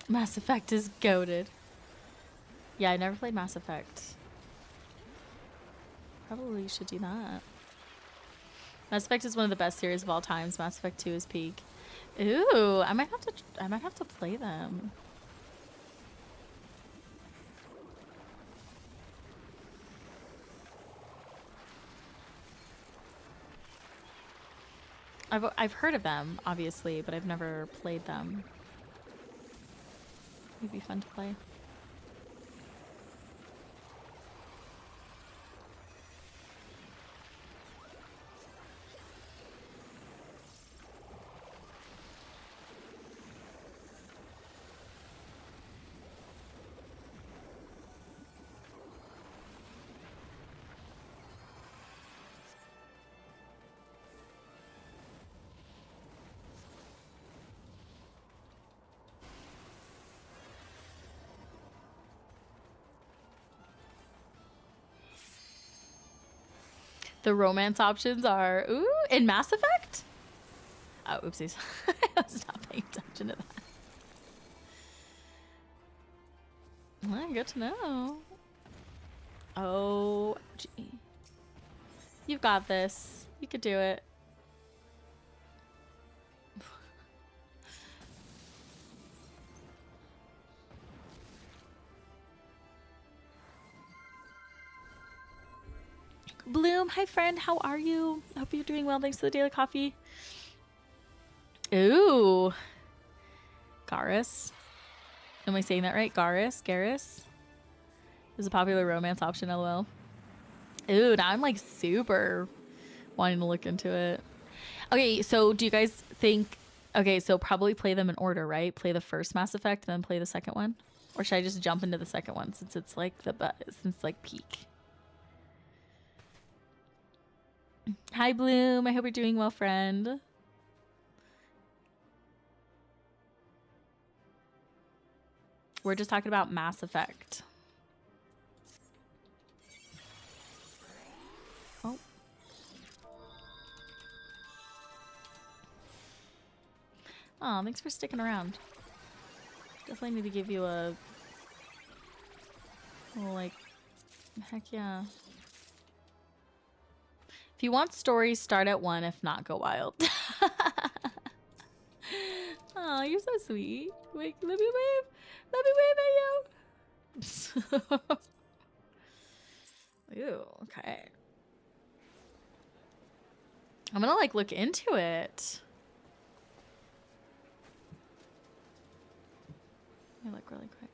[SPEAKER 1] Mass Effect is goated. Yeah, I never played Mass Effect. Probably should do that. Mass Effect is one of the best series of all times. Mass Effect 2 is peak. Ooh, I might have to play them. I've heard of them, obviously, but I've never played them. It'd be fun to play. The romance options are, ooh, in Mass Effect? Oh, oopsies. I was not paying attention to that. Well, good to know. Oh, gee. You've got this. You could do it. Bloom, hi friend, how are you? I hope you're doing well. Thanks for the daily coffee. Ooh. Garrus. Am I saying that right? Garrus is a popular romance option, lol. Ooh, now I'm like super wanting to look into it. Okay, so do you guys think, okay, so probably play them in order, right? Play the first Mass Effect and then play the second one? Or should I just jump into the second one since it's like since like peak? Hi Bloom, I hope you're doing well, friend. We're just talking about Mass Effect. Oh. Oh, thanks for sticking around. Definitely need to give you a little, like, heck yeah. If you want stories, start at 1. If not, go wild. Oh, you're so sweet. Wait, let me wave. Let me wave at you. Ew, okay. I'm gonna like look into it. Let me look really quick.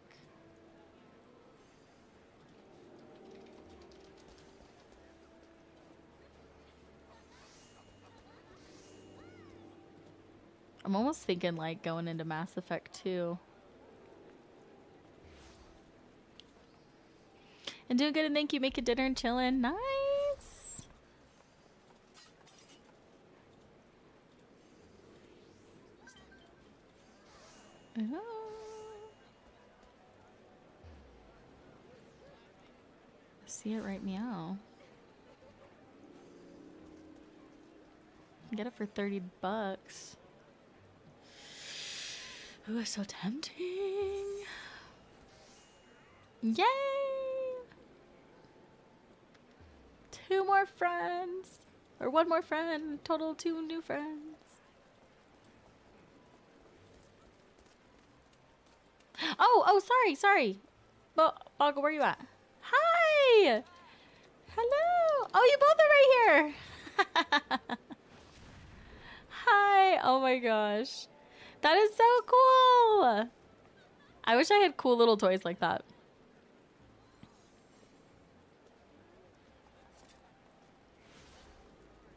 [SPEAKER 1] I'm almost thinking like going into Mass Effect 2. And doing good, and thank you. Making dinner and chilling. Nice. Oh. See it right meow. Get it for $30. Ooh, it's so tempting. Yay! 2 more friends. Or 1 more friend. Total 2 new friends. Oh, sorry. Boggle, where you at? Hi! Hello! Oh, you both are right here! Hi! Oh my gosh. That is so cool! I wish I had cool little toys like that.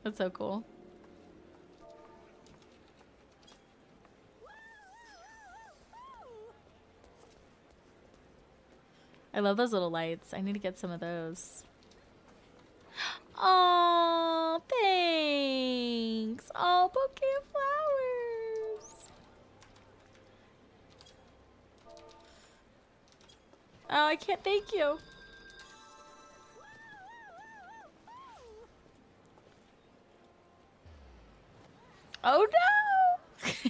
[SPEAKER 1] That's so cool. I love those little lights. I need to get some of those. Oh, thanks. Oh, bouquet of flowers. Oh, I can't thank you. Oh no!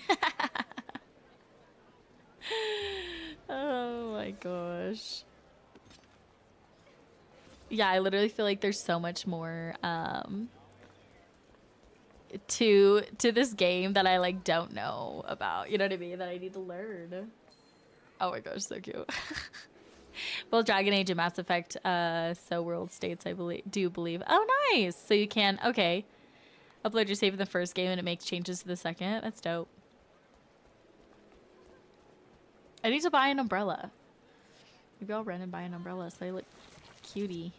[SPEAKER 1] Oh my gosh. Yeah, I literally feel like there's so much more to this game that I like don't know about. You know what I mean? That I need to learn. Oh my gosh, so cute. Well, Dragon Age and Mass Effect, so world states, I do believe. Oh, nice. So you can, okay. Upload your save in the first game and it makes changes to the second. That's dope. I need to buy an umbrella. Maybe I'll run and buy an umbrella so they look cutie.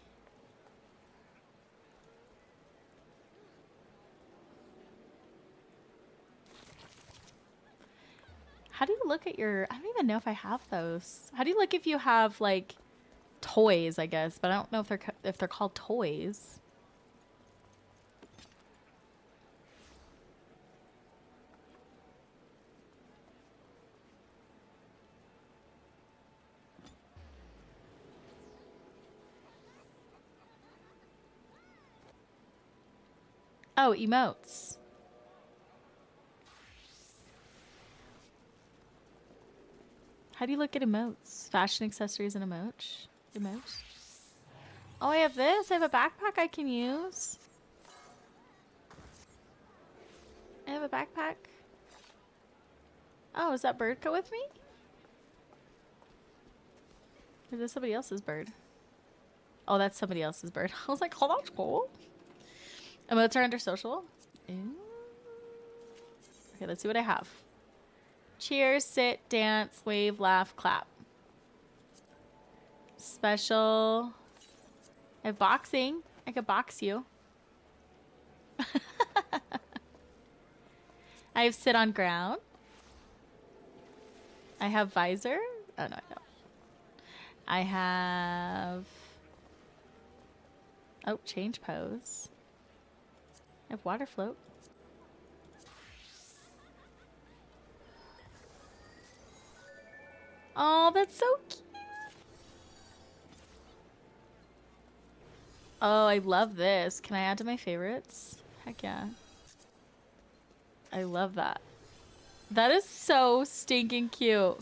[SPEAKER 1] How do you look at your... I don't even know if I have those. How do you look if you have, like, toys, I guess? But I don't know if they're called toys. Oh, emotes. How do you look at emotes? Fashion accessories and emotes? Emotes? Oh, I have this. I have a backpack I can use. I have a backpack. Oh, is that bird go with me? Or is this somebody else's bird? Oh, that's somebody else's bird. I was like, oh, that's cool. Emotes are under social. Ooh. Okay, let's see what I have. Cheers, sit, dance, wave, laugh, clap. Special. I have boxing. I could box you. I have sit on ground. I have visor. Oh, no, I don't. I have... Oh, change pose. I have water float. Oh, that's so cute. Oh, I love this. Can I add to my favorites? Heck yeah. I love that. That is so stinking cute.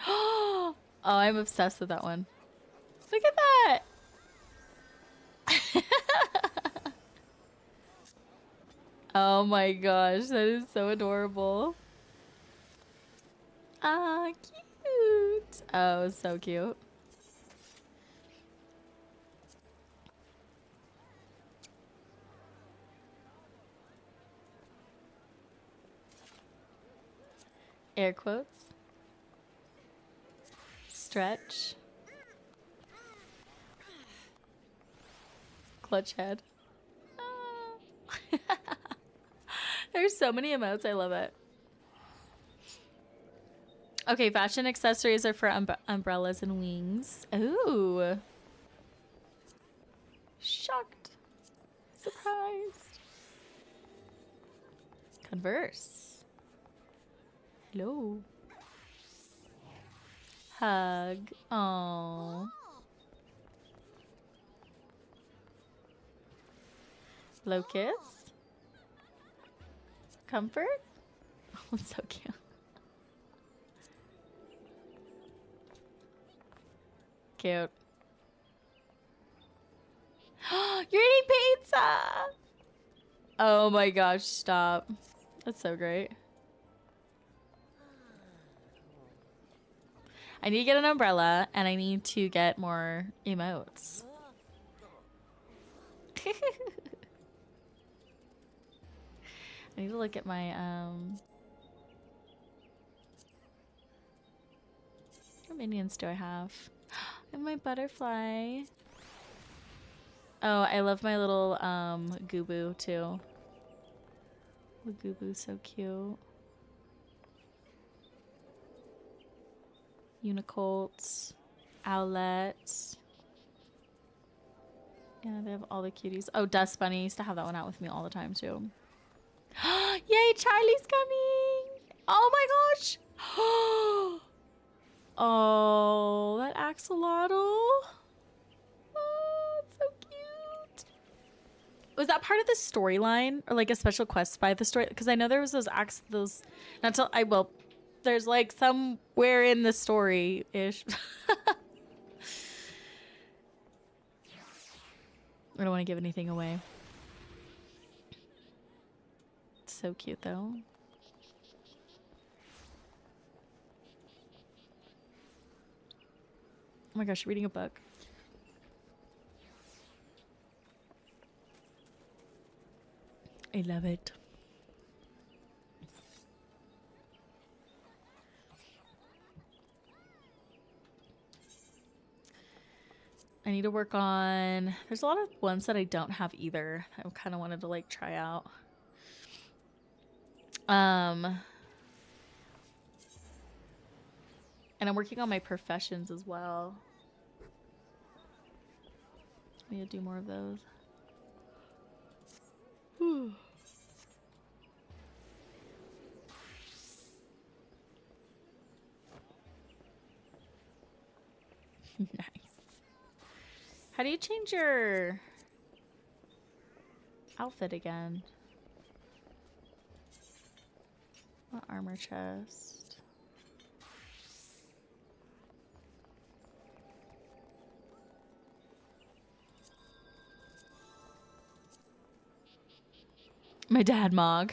[SPEAKER 1] Oh, I'm obsessed with that one. Look at that. Oh my gosh, that is so adorable. Ah, cute. Oh, so cute. Air quotes. Stretch. Clutch head. Ah. There's so many emotes. I love it. Okay, fashion accessories are for umbrellas and wings. Ooh. Shocked. Surprised. Converse. Hello. Hug. Aww. Locust. Comfort. Oh, so cute. Cute. You're eating pizza! Oh my gosh, stop. That's so great. I need to get an umbrella, and I need to get more emotes. I need to look at my, what minions do I have? I have my butterfly. Oh, I love my little, Goobboo, too. The Goobboo's so cute. Unicolts. Owlets. Yeah, they have all the cuties. Oh, Dust Bunny. I used to have that one out with me all the time, too. Yay, Charlie's coming! Oh my gosh! Oh, that axolotl. Oh, it's so cute. Was that part of the storyline or like a special quest by the story? Because I know there was those not till I will. There's like somewhere in the story ish. I don't want to give anything away. It's so cute though. Oh my gosh, reading a book. I love it. I need to work on... There's a lot of ones that I don't have either. I kind of wanted to like try out. And I'm working on my professions as well. I need to do more of those. Whew. Nice. How do you change your outfit again? What armor chest? My dad Mog.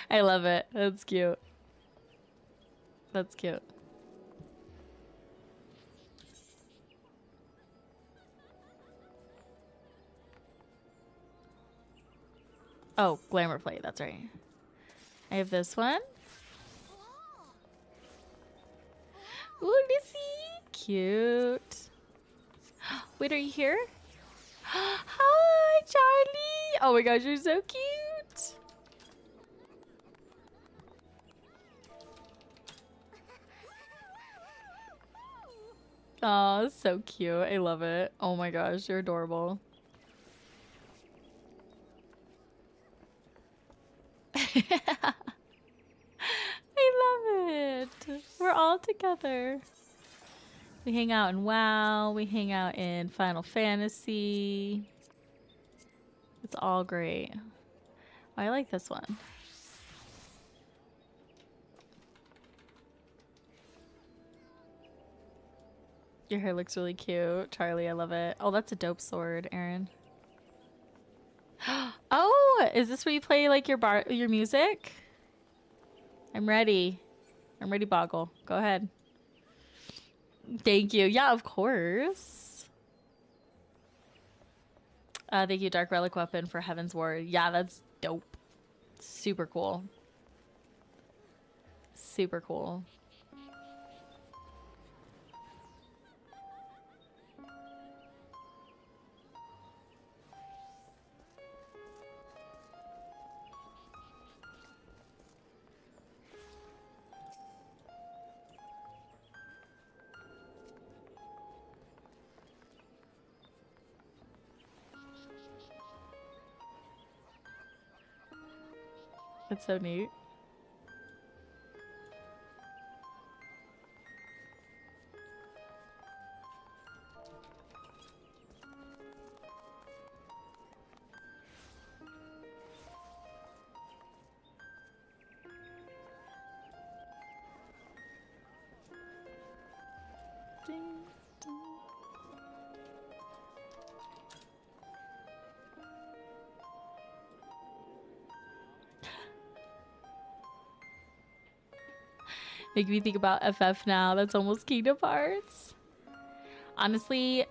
[SPEAKER 1] I love it. That's cute. That's cute. Oh, glamour plate. That's right. I have this one. Ooh, Lissy. Cute. Wait, are you here? Hi, Charlie. Oh my gosh, you're so cute. Oh, so cute. I love it. Oh my gosh, you're adorable. I love it. We're all together. We hang out in WoW. We hang out in Final Fantasy. It's all great. Oh, I like this one. Your hair looks really cute. Charlie, I love it. Oh, that's a dope sword, Aaron. Oh, is this where you play like your music? I'm ready. I'm ready, Boggle. Go ahead. Thank you. Yeah, of course. Thank you, Dark Relic Weapon, for Heaven's Ward. Yeah, that's dope. Super cool. Super cool. That's so neat. Ding, ding. Make me think about FF now. That's almost Kingdom Hearts. Honestly,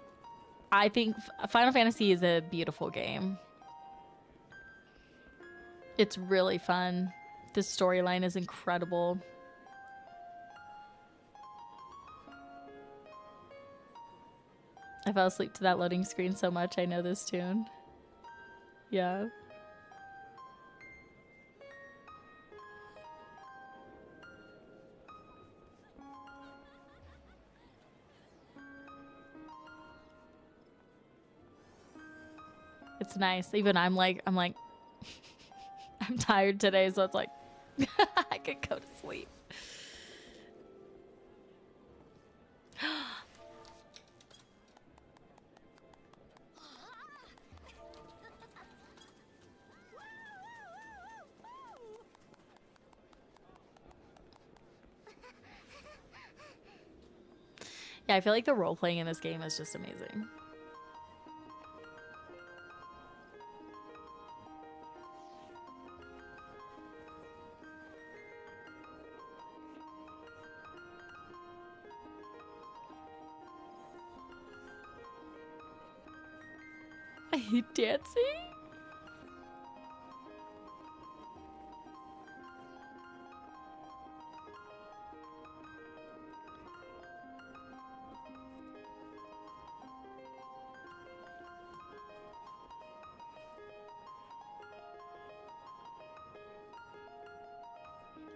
[SPEAKER 1] I think Final Fantasy is a beautiful game. It's really fun. The storyline is incredible. I fell asleep to that loading screen so much. I know this tune. Yeah. It's nice. Even I'm like, I'm tired today, so it's like, I could go to sleep. Yeah, I feel like the role playing in this game is just amazing. Are you dancing?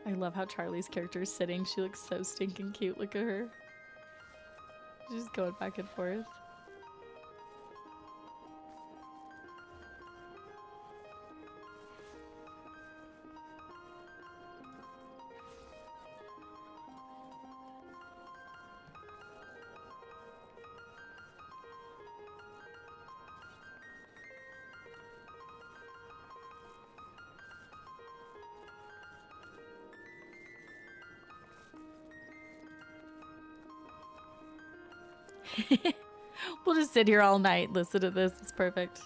[SPEAKER 1] I love how Charlie's character is sitting. She looks so stinking cute. Look at her. She's just going back and forth. We'll just sit here all night, listen to this. It's perfect.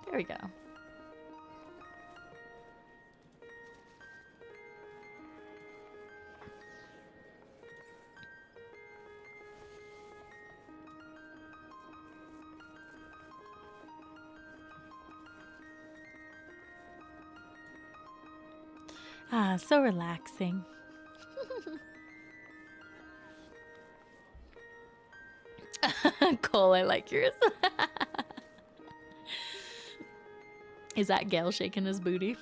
[SPEAKER 1] There we go. Ah, so relaxing. Cole, I like yours. Is that Gale shaking his booty?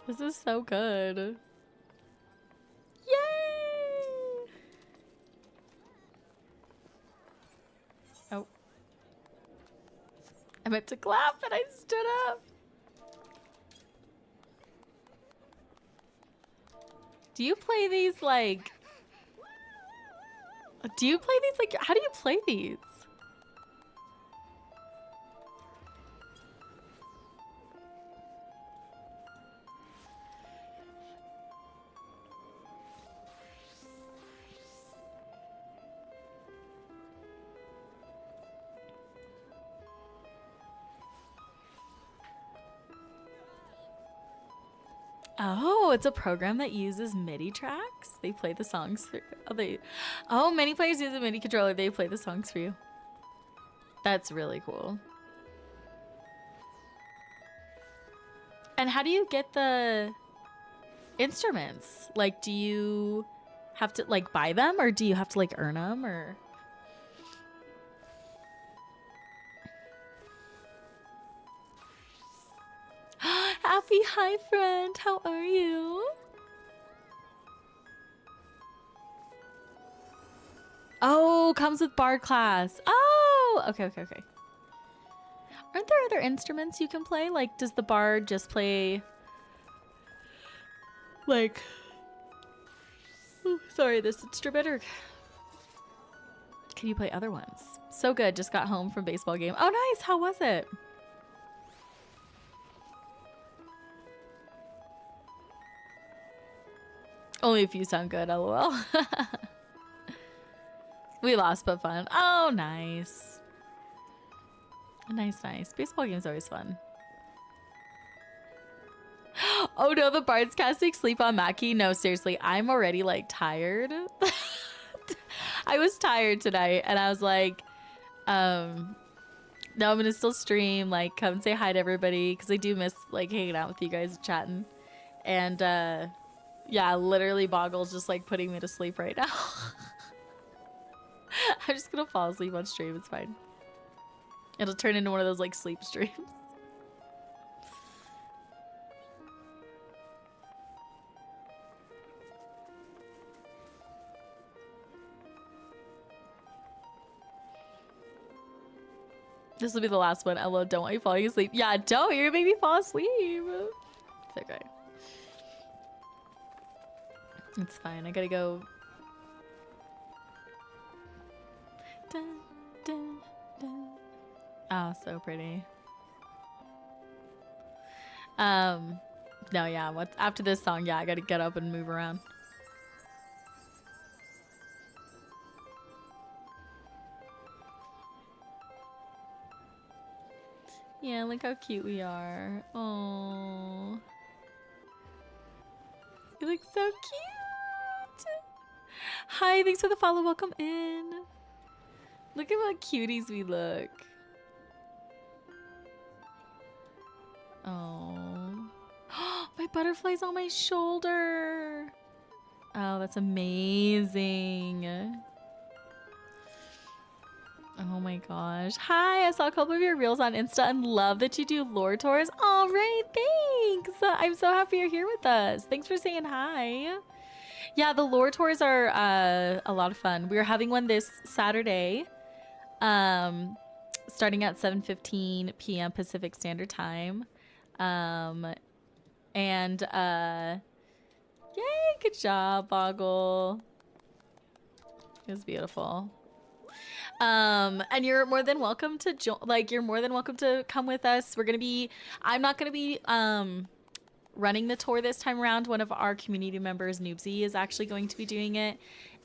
[SPEAKER 1] This is so good. Yay! Oh. I meant to clap and I stood up. Do you play these like... Do you play these like... How do you play these? Oh, it's a program that uses MIDI tracks. They play the songs for many players use a MIDI controller. They play the songs for you. That's really cool. And how do you get the instruments? Like, do you have to like buy them, or do you have to like earn them, or? Happy, hi friend, how are you? Oh, comes with bar class. Oh, okay. Aren't there other instruments you can play? Like, does the bard just play like, sorry, this instrument, or can you play other ones? So good, just got home from baseball game. Oh, nice, how was it? Only if you sound good, lol. We lost, but fun. Oh, nice. Nice. Baseball game's always fun. Oh no, the bard's casting Sleep on Mackie. No, seriously, I'm already like tired. I was tired tonight and I was like, no, I'm gonna still stream, like come say hi to everybody, because I do miss like hanging out with you guys and chatting. And yeah, literally Boggle's just like putting me to sleep right now. I'm just gonna fall asleep on stream, it's fine. It'll turn into one of those like sleep streams. This will be the last one. LOL, don't want you falling asleep. Yeah, don't. You're gonna make me fall asleep. It's okay. It's fine. I gotta go. Dun, dun, dun. Oh, so pretty. No, yeah. What's after this song? Yeah, I gotta get up and move around. Yeah, look how cute we are. Oh, you look so cute. Hi, thanks for the follow. Welcome in. Look at what cuties we look. Oh, my butterfly's on my shoulder. Oh, that's amazing. Oh my gosh. Hi, I saw a couple of your reels on Insta and love that you do lore tours. All right, thanks. I'm so happy you're here with us. Thanks for saying hi. Yeah, the lore tours are a lot of fun. We're having one this Saturday, starting at 7:15 p.m. Pacific Standard Time. And yay, good job, Boggle. It was beautiful. And you're more than welcome to you're more than welcome to come with us. I'm not gonna be running the tour this time around. One of our community members, Noobsy, is actually going to be doing it,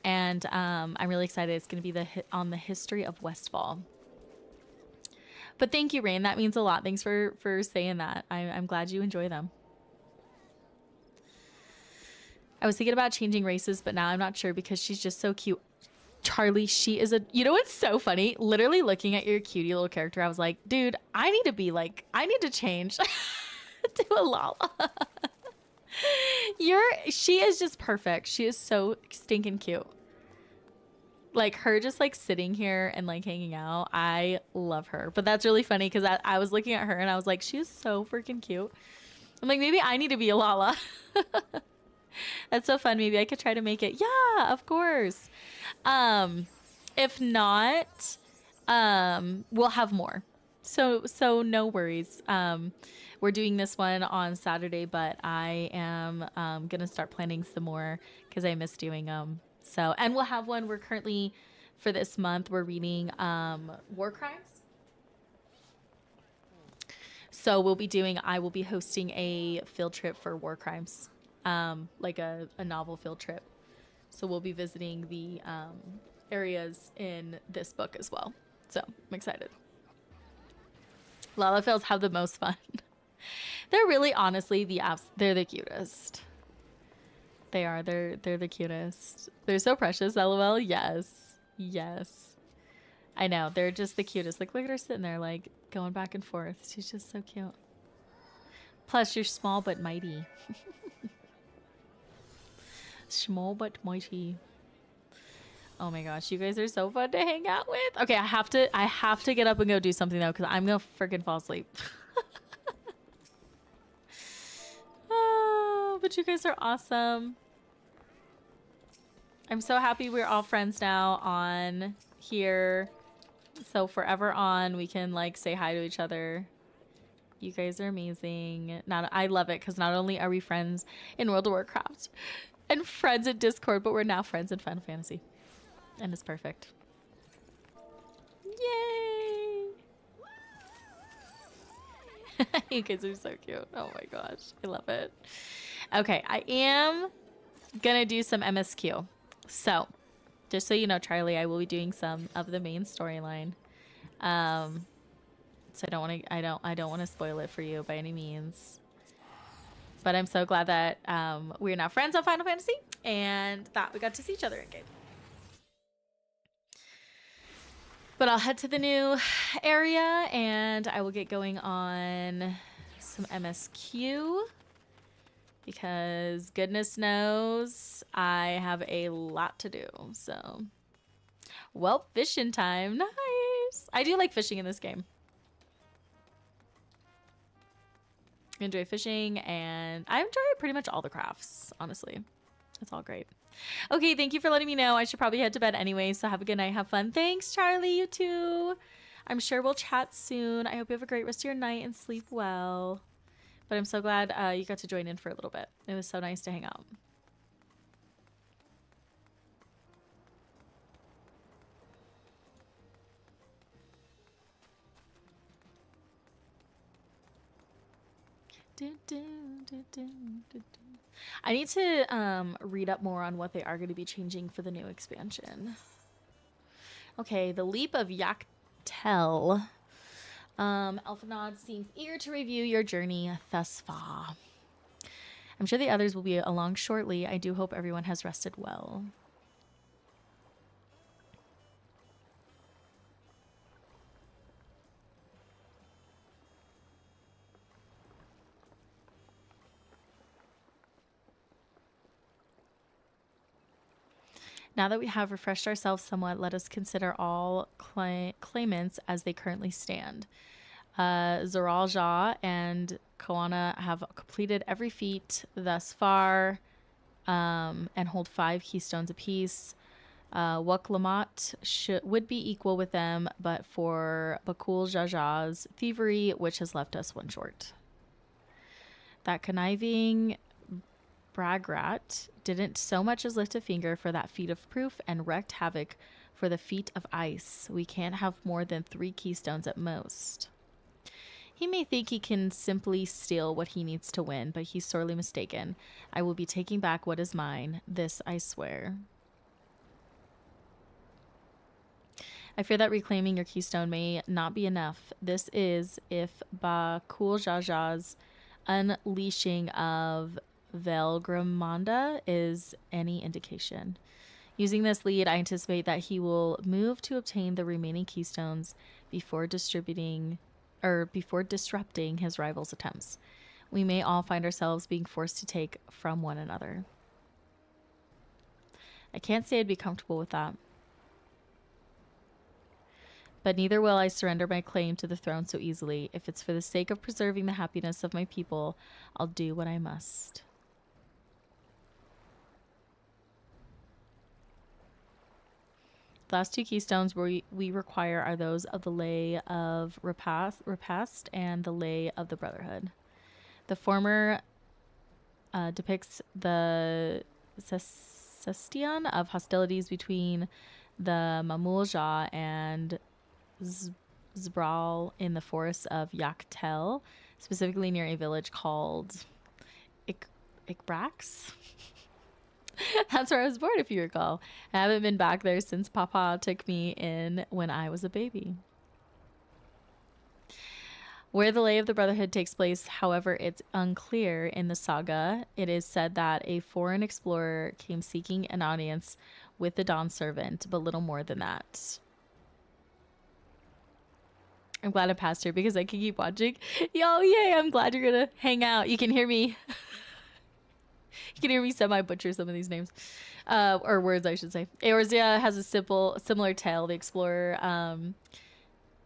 [SPEAKER 1] and I'm really excited. It's gonna be on the history of Westfall. But thank you, Rain. That means a lot. Thanks for saying that. I'm glad you enjoy them. I was thinking about changing races, but now I'm not sure because she's just so cute. Charlie, she is you know what's so funny? Literally looking at your cutie little character, I was like, dude, I need to change to a Lala. She is just perfect. She is so stinking cute. Like her just like sitting here and like hanging out. I love her. But that's really funny because I was looking at her and I was like, she is so freaking cute. I'm like, maybe I need to be a Lala. That's so fun. Maybe I could try to make it. Yeah, of course. If not, we'll have more. So no worries. We're doing this one on Saturday, but I am gonna start planning some more because I miss doing them. So, and we'll have one. We're currently, for this month, we're reading War Crimes. So I will be hosting a field trip for War Crimes, like a novel field trip. So we'll be visiting the areas in this book as well. So I'm excited. Lalafels have the most fun. They're really, honestly, they're the cutest. They are. They're the cutest. They're so precious. LOL. Yes. Yes. I know. They're just the cutest. Like, look at her sitting there, like, going back and forth. She's just so cute. Plus, you're small but mighty. Small but mighty. Oh my gosh, you guys are so fun to hang out with. Okay, I have to get up and go do something though, because I'm gonna freaking fall asleep. Oh, but you guys are awesome. I'm so happy we're all friends now on here. So forever on, we can like say hi to each other. You guys are amazing. I love it because not only are we friends in World of Warcraft and friends in Discord, but we're now friends in Final Fantasy. And it's perfect. Yay! You guys are so cute. Oh my gosh. I love it. Okay, I am gonna do some MSQ. So, just so you know, Charlie, I will be doing some of the main storyline. So I don't want to spoil it for you by any means. But I'm so glad that we're now friends on Final Fantasy and that we got to see each other in game. But I'll head to the new area and I will get going on some MSQ because goodness knows I have a lot to do. So, well, fishing time. Nice. I do like fishing in this game. I enjoy fishing and I enjoy pretty much all the crafts, honestly. It's all great. Okay, thank you for letting me know. I should probably head to bed anyway, so have a good night. Have fun. Thanks, Charlie. You too. I'm sure we'll chat soon. I hope you have a great rest of your night and sleep well. But I'm so glad you got to join in for a little bit. It was so nice to hang out. I need to read up more on what they are going to be changing for the new expansion. Okay, the Leap of Yaktel. Elfenod seems eager to review your journey thus far. I'm sure the others will be along shortly. I do hope everyone has rested well. Now that we have refreshed ourselves somewhat, let us consider all claimants as they currently stand. Zoral Ja and Koana have completed every feat thus far and hold 5 keystones apiece. Wuk Lamat would be equal with them, but for Bakul Jaja's thievery, which has left us 1 short. That conniving Bragrat didn't so much as lift a finger for that feat of proof and wreaked havoc for the feat of ice. We can't have more than 3 keystones at most. He may think he can simply steal what he needs to win, but he's sorely mistaken. I will be taking back what is mine. This I swear. I fear that reclaiming your keystone may not be enough. This is if Bakul Jaja's unleashing of Velgramanda is any indication. Using this lead, I anticipate that he will move to obtain the remaining keystones before disrupting his rival's attempts. We may all find ourselves being forced to take from one another. I can't say I'd be comfortable with that. But neither will I surrender my claim to the throne so easily. If it's for the sake of preserving the happiness of my people, I'll do what I must. The last 2 keystones we require are those of the Lay of Repast and the Lay of the Brotherhood. The former depicts the cestion of hostilities between the Mamulja and Zbral in the forests of Yaktel, specifically near a village called Ikbrax. That's where I was born, if you recall. I haven't been back there since Papa took me in when I was a baby. Where the Lay of the Brotherhood takes place, however, it's unclear in the saga. It is said that a foreign explorer came seeking an audience with the Dawn Servant, but little more than that. I'm glad I passed her because I can keep watching. Yo, yay, I'm glad you're gonna hang out. You can hear me. You can hear me semi-butcher some of these names. Or words, I should say. Eorzea has a similar tale. The explorer,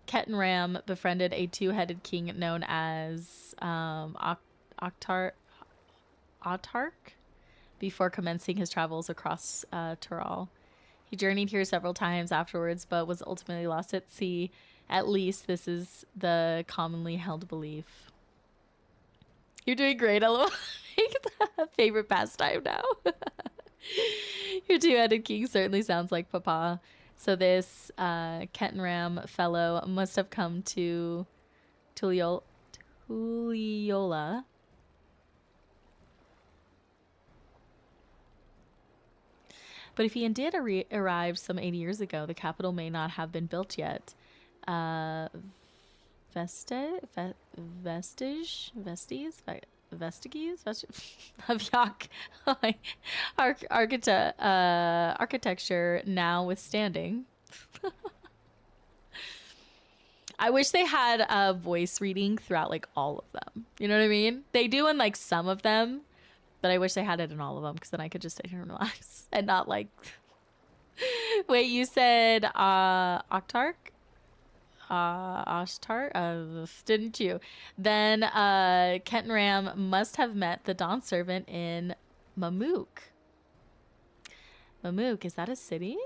[SPEAKER 1] Ketenram, befriended a 2-headed king known as Autark before commencing his travels across Tural. He journeyed here several times afterwards, but was ultimately lost at sea. At least this is the commonly held belief. You're doing great, LOL. Favorite pastime now. Your 2-headed king certainly sounds like Papa. So this Ketenram fellow must have come to Tuliola. But if he indeed arrived some 80 years ago, the capital may not have been built yet. Vestiges of Yak architecture now withstanding. I wish they had a voice reading throughout like all of them. You know what I mean? They do in like some of them, but I wish they had it in all of them because then I could just sit here and relax and not like. Wait, you said Octark? Ashtar, didn't you? Then Ketenram must have met the Dawn Servant in Mamuk. Mamuk, is that a city?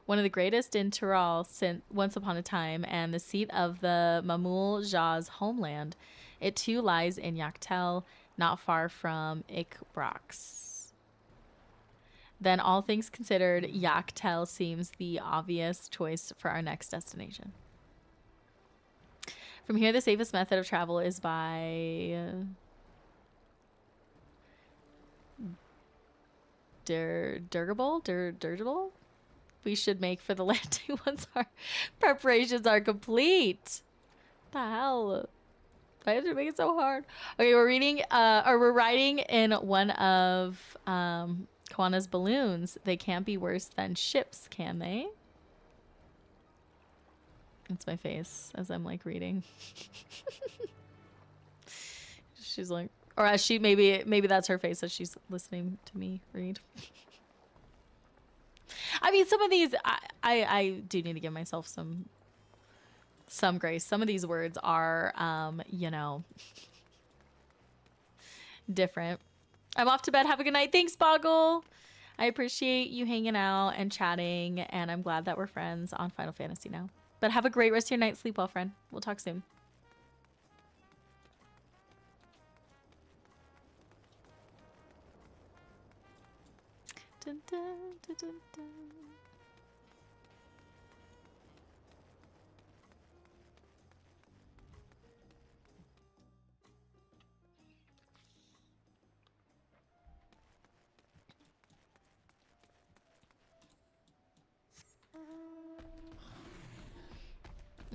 [SPEAKER 1] one of the greatest in Tyrol since once upon a time, and the seat of the Mamul Jah's homeland. It too lies in Yaktel, not far from Ikbrax. Then, all things considered, Yaktel seems the obvious choice for our next destination. From here, the safest method of travel is by Dirigible. We should make for the landing once our preparations are complete. What the hell? Why did it make it so hard? Okay, we're riding in one of Kawana's balloons. They can't be worse than ships, can they? That's my face as I'm like reading. She's like, or as she maybe that's her face as she's listening to me read. I mean, some of these I do need to give myself some grace. Some of these words are you know, different. I'm off to bed. Have a good night. Thanks, Boggle. I appreciate you hanging out and chatting, and I'm glad that we're friends on Final Fantasy now. But have a great rest of your night. Sleep well, friend. We'll talk soon. Dun, dun, dun, dun, dun.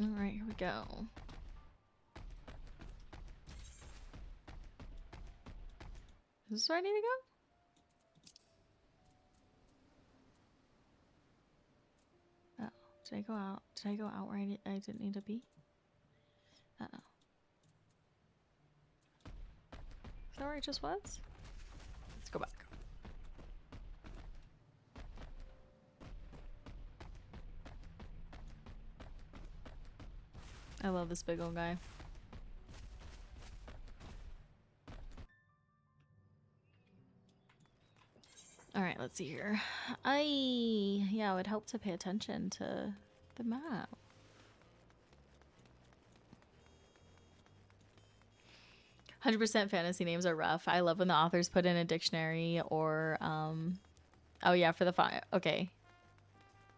[SPEAKER 1] All right, here we go. Is this where I need to go? Oh, did I go out? Did I go out where I didn't need to be? Uh-oh. Is that where I just was? Let's go back. I love this big old guy. All right, let's see here. Yeah, it would help to pay attention to the map. "100% fantasy names are rough. I love when the authors put in a dictionary or, oh yeah, for the okay.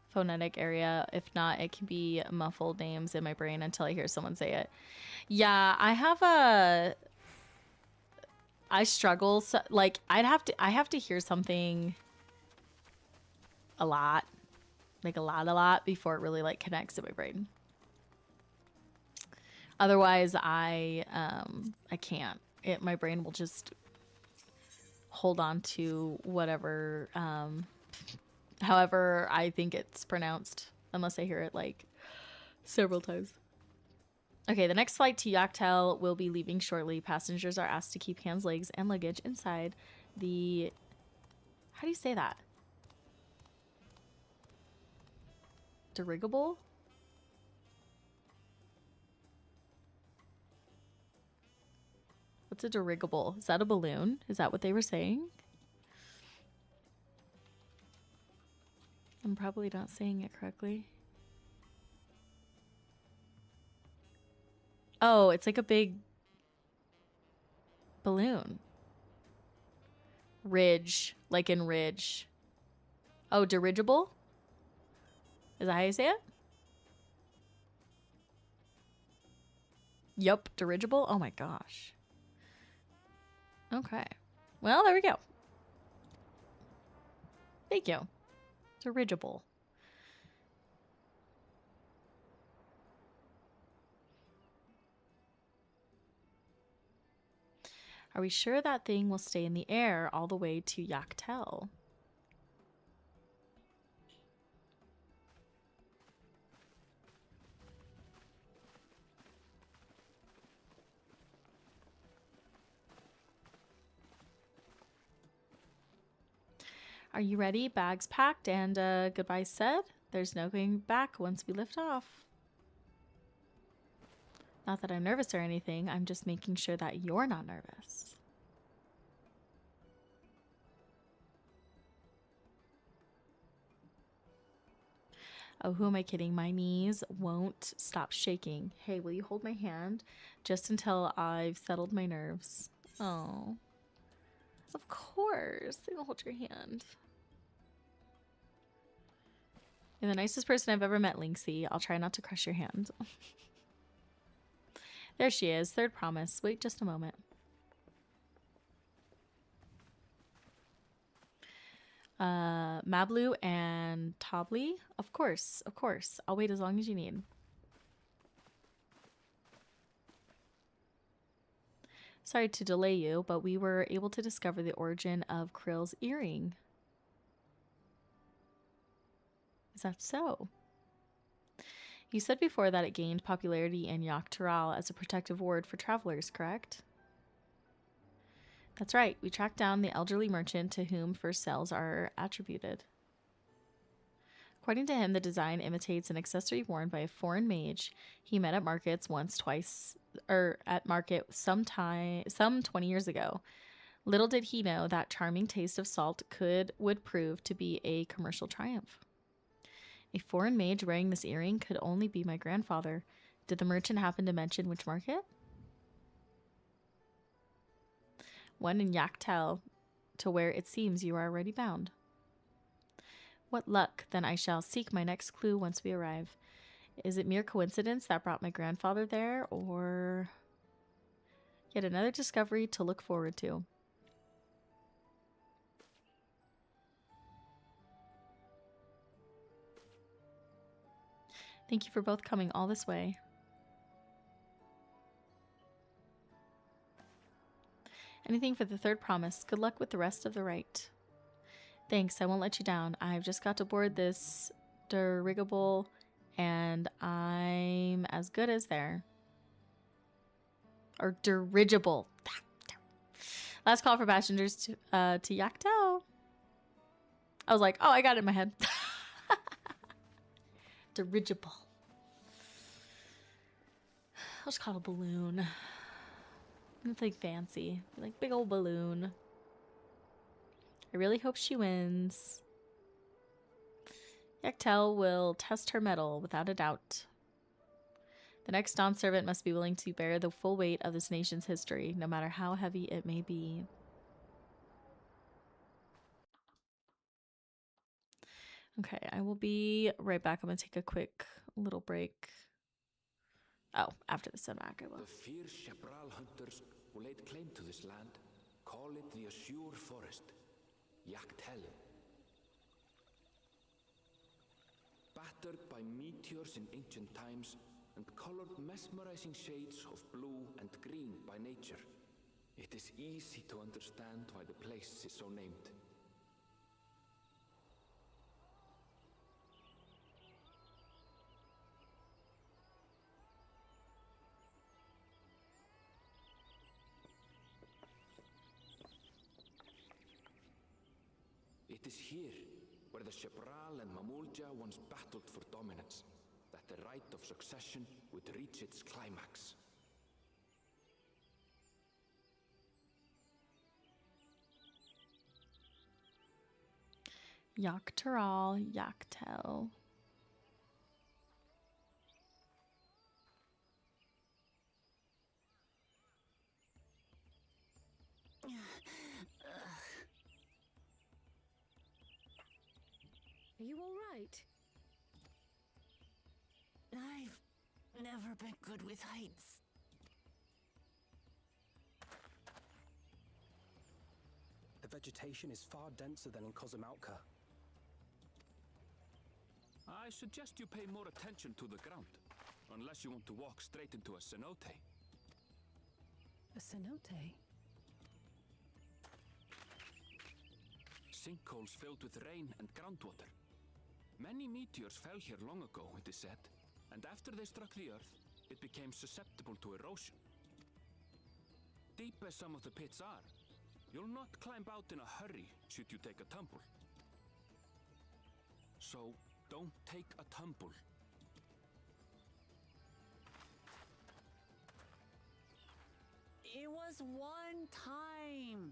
[SPEAKER 1] Phonetic area. If not, it can be muffled names in my brain until I hear someone say it. Yeah, I struggle. So, like, I have to hear something a lot, like a lot before it really like connects in my brain. Otherwise, I can't. My brain will just hold on to whatever, however I think it's pronounced, unless I hear it like several times. Okay, the next flight to Yaktel will be leaving shortly. Passengers are asked to keep hands, legs, and luggage inside the... How do you say that? Dirigible? What's a dirigible? Is that a balloon? Is that what they were saying? I'm probably not saying it correctly. Oh, it's like a big balloon. Ridge, like in ridge. Oh, dirigible? Is that how you say it? Yup, dirigible? Oh my gosh. Okay. Well, there we go. Thank you. Dirigible. Are we sure that thing will stay in the air all the way to Yaktel? Are you ready? Bags packed and goodbye said? There's no going back once we lift off. Not that I'm nervous or anything. I'm just making sure that you're not nervous. Oh, who am I kidding? My knees won't stop shaking. Hey, will you hold my hand just until I've settled my nerves? Oh, of course. I will hold your hand. You're the nicest person I've ever met, Linksy. I'll try not to crush your hand. There she is. Third promise. Wait just a moment. Mablu and Tobly? Of course, of course. I'll wait as long as you need. Sorry to delay you, but we were able to discover the origin of Krill's earring. Is that so? You said before that it gained popularity in Yaktaral as a protective ward for travelers, correct? That's right. We tracked down the elderly merchant to whom first sales are attributed. According to him, the design imitates an accessory worn by a foreign mage he met at markets some 20 years ago. Little did he know that charming taste of salt would prove to be a commercial triumph. A foreign mage wearing this earring could only be my grandfather. Did the merchant happen to mention which market? One in Yaktel, to where it seems you are already bound. What luck, then I shall seek my next clue once we arrive. Is it mere coincidence that brought my grandfather there, or yet another discovery to look forward to? Thank you for both coming all this way. Anything for the third promise. Good luck with the rest of the rite. Thanks, I won't let you down. I've just got to board this dirigible, and I'm as good as there. Or dirigible. Last call for passengers to Yaktel. I was like, oh, I got it in my head. Dirigible. I'll just call it a balloon. Nothing fancy. Like big old balloon. I really hope she wins. Yaktel will test her mettle without a doubt. The next Dawn servant must be willing to bear the full weight of this nation's history, no matter how heavy it may be. Okay, I will be right back. I'm going to take a quick little break. Oh, after the setback, I will.
[SPEAKER 3] The fierce Chapral hunters who laid claim to this land call it the Azure Forest, Yaktel. Battered by meteors in ancient times and colored mesmerizing shades of blue and green by nature, it is easy to understand why the place is so named. It is here, where the Chapral and Mamulja once battled for dominance, that the right of succession would reach its climax.
[SPEAKER 1] Yaktaral, Yaktel.
[SPEAKER 4] Are you all right? I've never been good with heights.
[SPEAKER 5] The vegetation is far denser than in Cozumauca.
[SPEAKER 3] I suggest you pay more attention to the ground, unless you want to walk straight into a cenote.
[SPEAKER 4] A cenote?
[SPEAKER 3] Sinkholes filled with rain and groundwater. Many meteors fell here long ago, it is said, and after they struck the earth, it became susceptible to erosion. Deep as some of the pits are, you'll not climb out in a hurry should you take a tumble. So, don't take a tumble.
[SPEAKER 4] It was one time.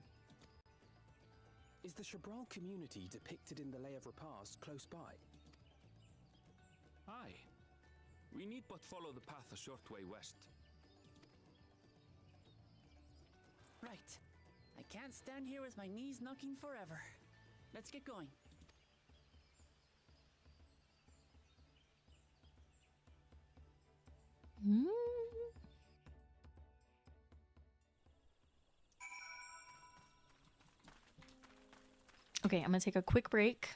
[SPEAKER 5] Is the Chapral community depicted in the Lay of Repast close by?
[SPEAKER 3] We need but follow the path a short way west.
[SPEAKER 4] Right. I can't stand here with my knees knocking forever. Let's get going.
[SPEAKER 1] Mm. Okay, I'm gonna take a quick break.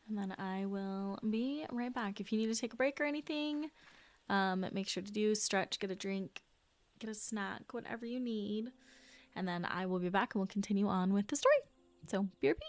[SPEAKER 1] And then I will be right back. If you need to take a break or anything, make sure to stretch, get a drink, get a snack, whatever you need. And then I will be back and we'll continue on with the story. So, BRB.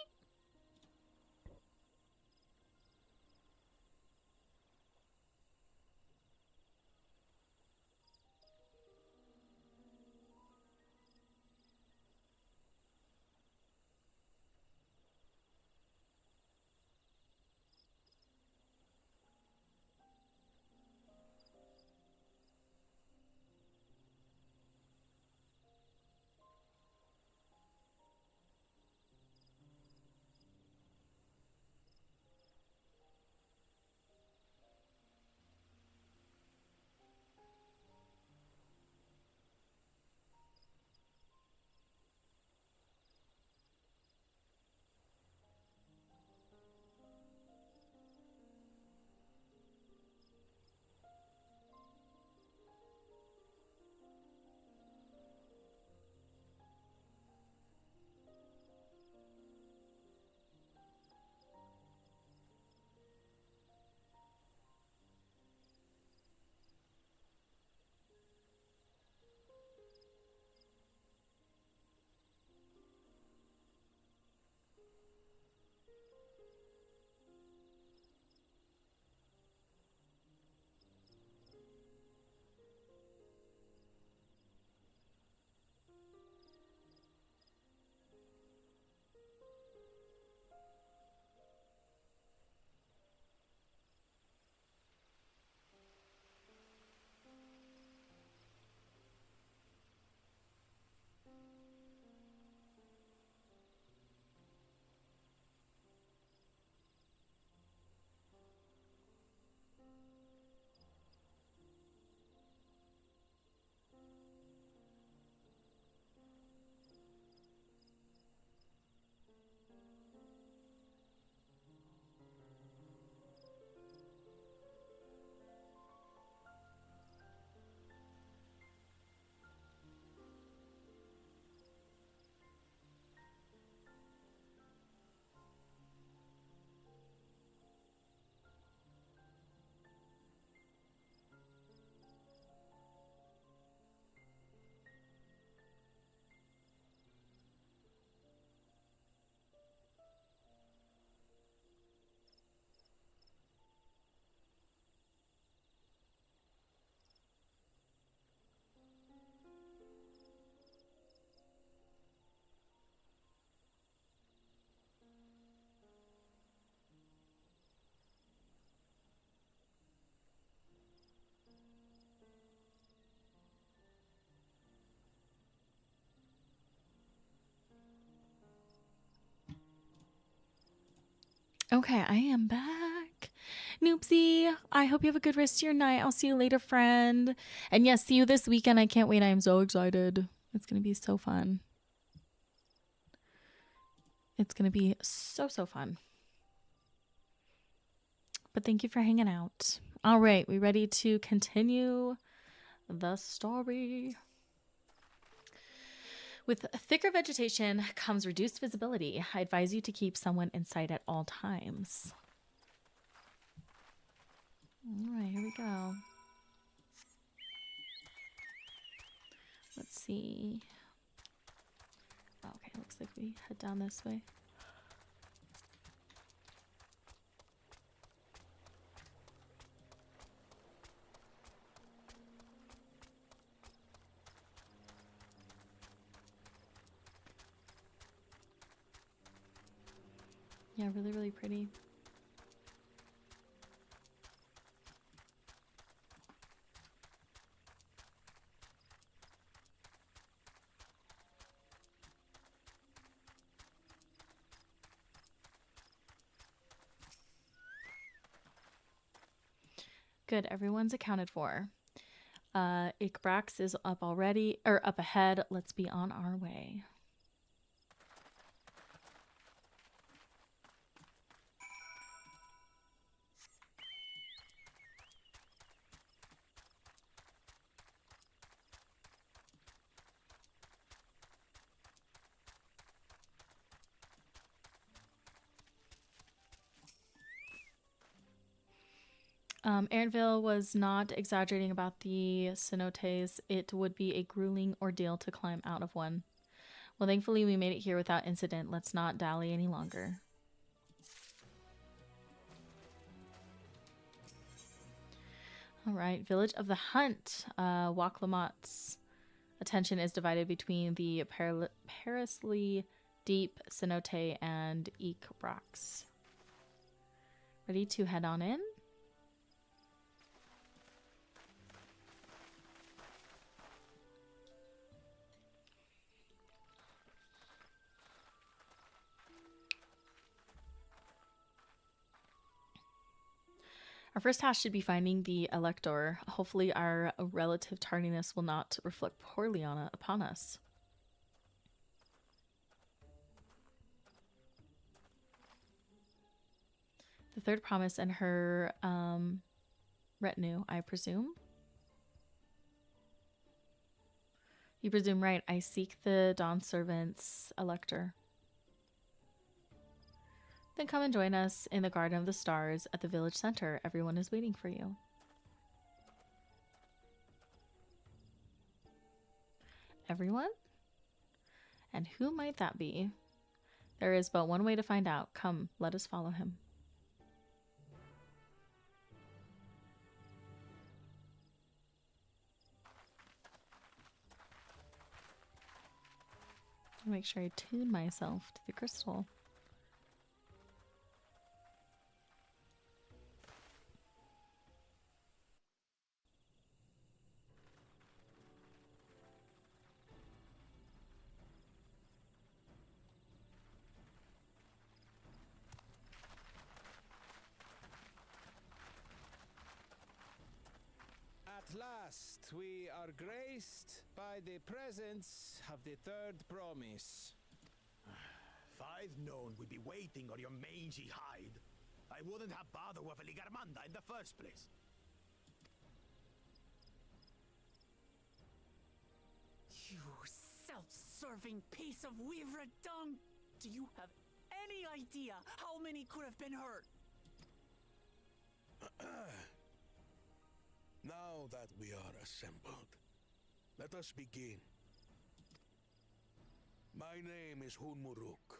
[SPEAKER 1] Okay, I am back. Noopsie, I hope you have a good rest of your night. I'll see you later, friend. And yes, see you this weekend. I can't wait. I am so excited. It's going to be so fun. It's going to be so fun. But thank you for hanging out. All right, we ready to continue the story? With thicker vegetation comes reduced visibility. I advise you to keep someone in sight at all times. All right, here we go. Let's see. Okay, looks like we head down this way. Yeah, really pretty. Good, everyone's accounted for. Ikbrax is up already, or up ahead. Let's be on our way. Aaronville was not exaggerating about the cenotes. It would be a grueling ordeal to climb out of one. Well, thankfully we made it here without incident. Let's not dally any longer. All right, Village of the Hunt. Waklamot's attention is divided between the perilously deep cenote and Ikbrax. Ready to head on in? Our first task should be finding the Elector. Hopefully our relative tardiness will not reflect poorly upon us. The third promise and her retinue, I presume. You presume right. I seek the Dawn Servant's Elector. Then come and join us in the Garden of the Stars at the village center. Everyone is waiting for you. Everyone? And who might that be? There is but one way to find out. Come, let us follow him. Make sure I tune myself to the crystal.
[SPEAKER 6] At last, we are graced by the presence of the third promise.
[SPEAKER 7] If I'd known we'd be waiting on your mangy hide, I wouldn't have bothered with a Ligarmanda in the first place.
[SPEAKER 4] You self-serving piece of weaver dung! Do you have any idea how many could have been hurt?
[SPEAKER 7] Now that we are assembled, let us begin. My name is Hunmuruk.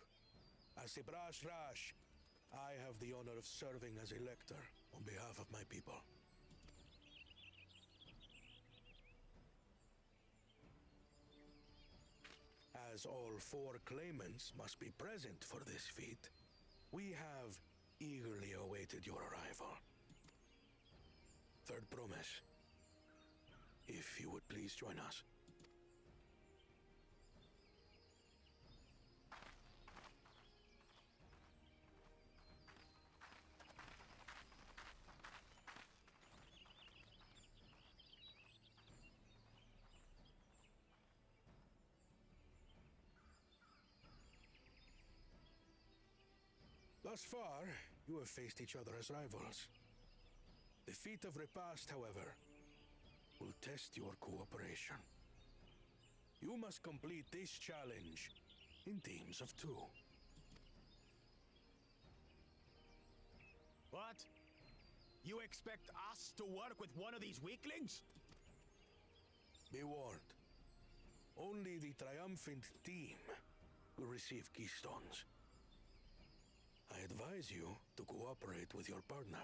[SPEAKER 7] As a Brash Rash, I have the honor of serving as Elector on behalf of my people. As all four claimants must be present for this feat, we have eagerly awaited your arrival. Third promise. If you would please join us. Thus far, you have faced each other as rivals. The feat of repast, however, will test your cooperation. You must complete this challenge in teams of 2.
[SPEAKER 8] What? You expect us to work with one of these weaklings?
[SPEAKER 7] Be warned. Only the triumphant team will receive keystones. I advise you to cooperate with your partner.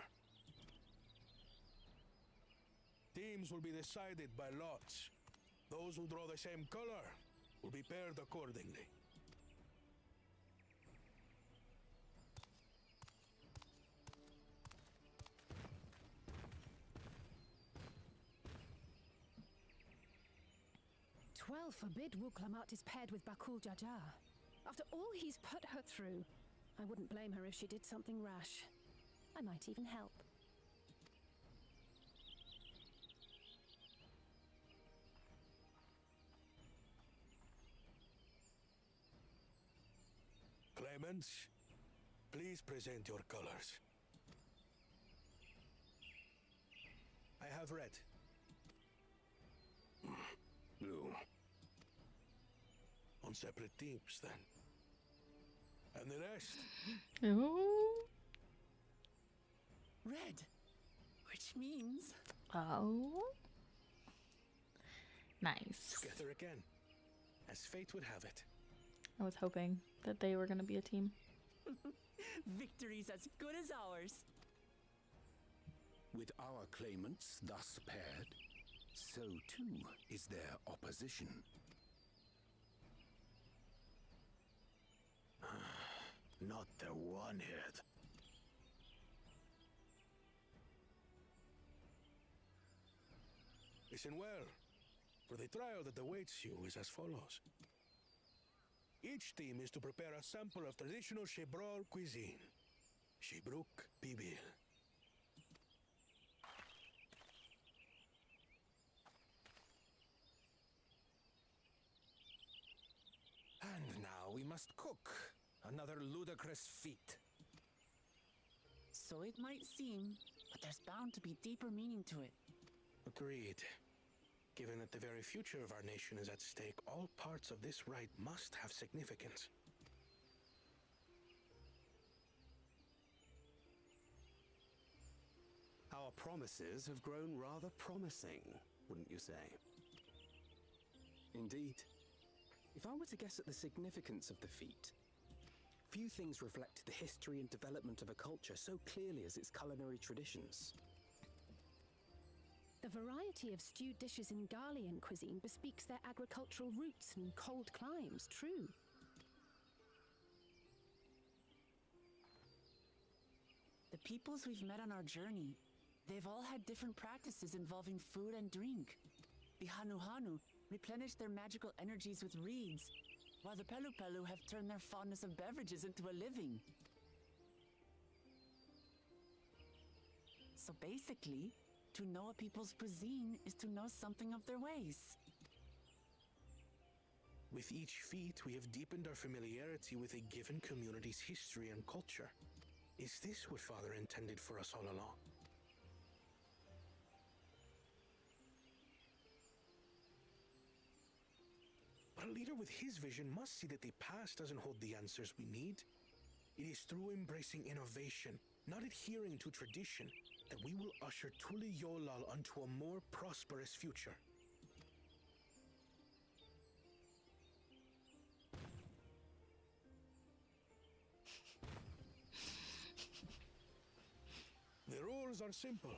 [SPEAKER 7] Teams will be decided by lots. Those who draw the same color will be paired accordingly.
[SPEAKER 9] Twelve forbid Wuklamat is paired with Bakul Jaja. After all he's put her through, I wouldn't blame her if she did something rash. I might even help.
[SPEAKER 7] Elements, please present your colors. I have red. Blue. On separate teams, then. And the rest?
[SPEAKER 1] Ooh.
[SPEAKER 4] Red. Which means...
[SPEAKER 1] Oh. Nice.
[SPEAKER 7] Together again, as fate would have it.
[SPEAKER 1] I was hoping that they were going to be a team.
[SPEAKER 4] Victory's as good as ours.
[SPEAKER 8] With our claimants thus paired, so too is their opposition. Not the one-hit.
[SPEAKER 7] Listen well, for the trial that awaits you is as follows. Each team is to prepare a sample of traditional Shebrol cuisine. Shibruk Bibil.
[SPEAKER 6] And now we must cook. Another ludicrous feat.
[SPEAKER 4] So it might seem, but there's bound to be deeper meaning to it.
[SPEAKER 7] Agreed. Given that the very future of our nation is at stake, all parts of this rite must have significance.
[SPEAKER 10] Our promises have grown rather promising, wouldn't you say?
[SPEAKER 5] Indeed. If I were to guess at the significance of the feat, few things reflect the history and development of a culture so clearly as its culinary traditions.
[SPEAKER 9] The variety of stewed dishes in Garlean cuisine bespeaks their agricultural roots and cold climes, true.
[SPEAKER 4] The peoples we've met on our journey, they've all had different practices involving food and drink. The Hanuhanu replenish their magical energies with reeds, while the Pelupelu have turned their fondness of beverages into a living. So basically, to know a people's cuisine is to know something of their ways.
[SPEAKER 7] With each feat, we have deepened our familiarity with a given community's history and culture. Is this what Father intended for us all along? But a leader with his vision must see that the past doesn't hold the answers we need. It is through embracing innovation, not adhering to tradition, that we will usher Tuli Yolal onto a more prosperous future. The rules are simple.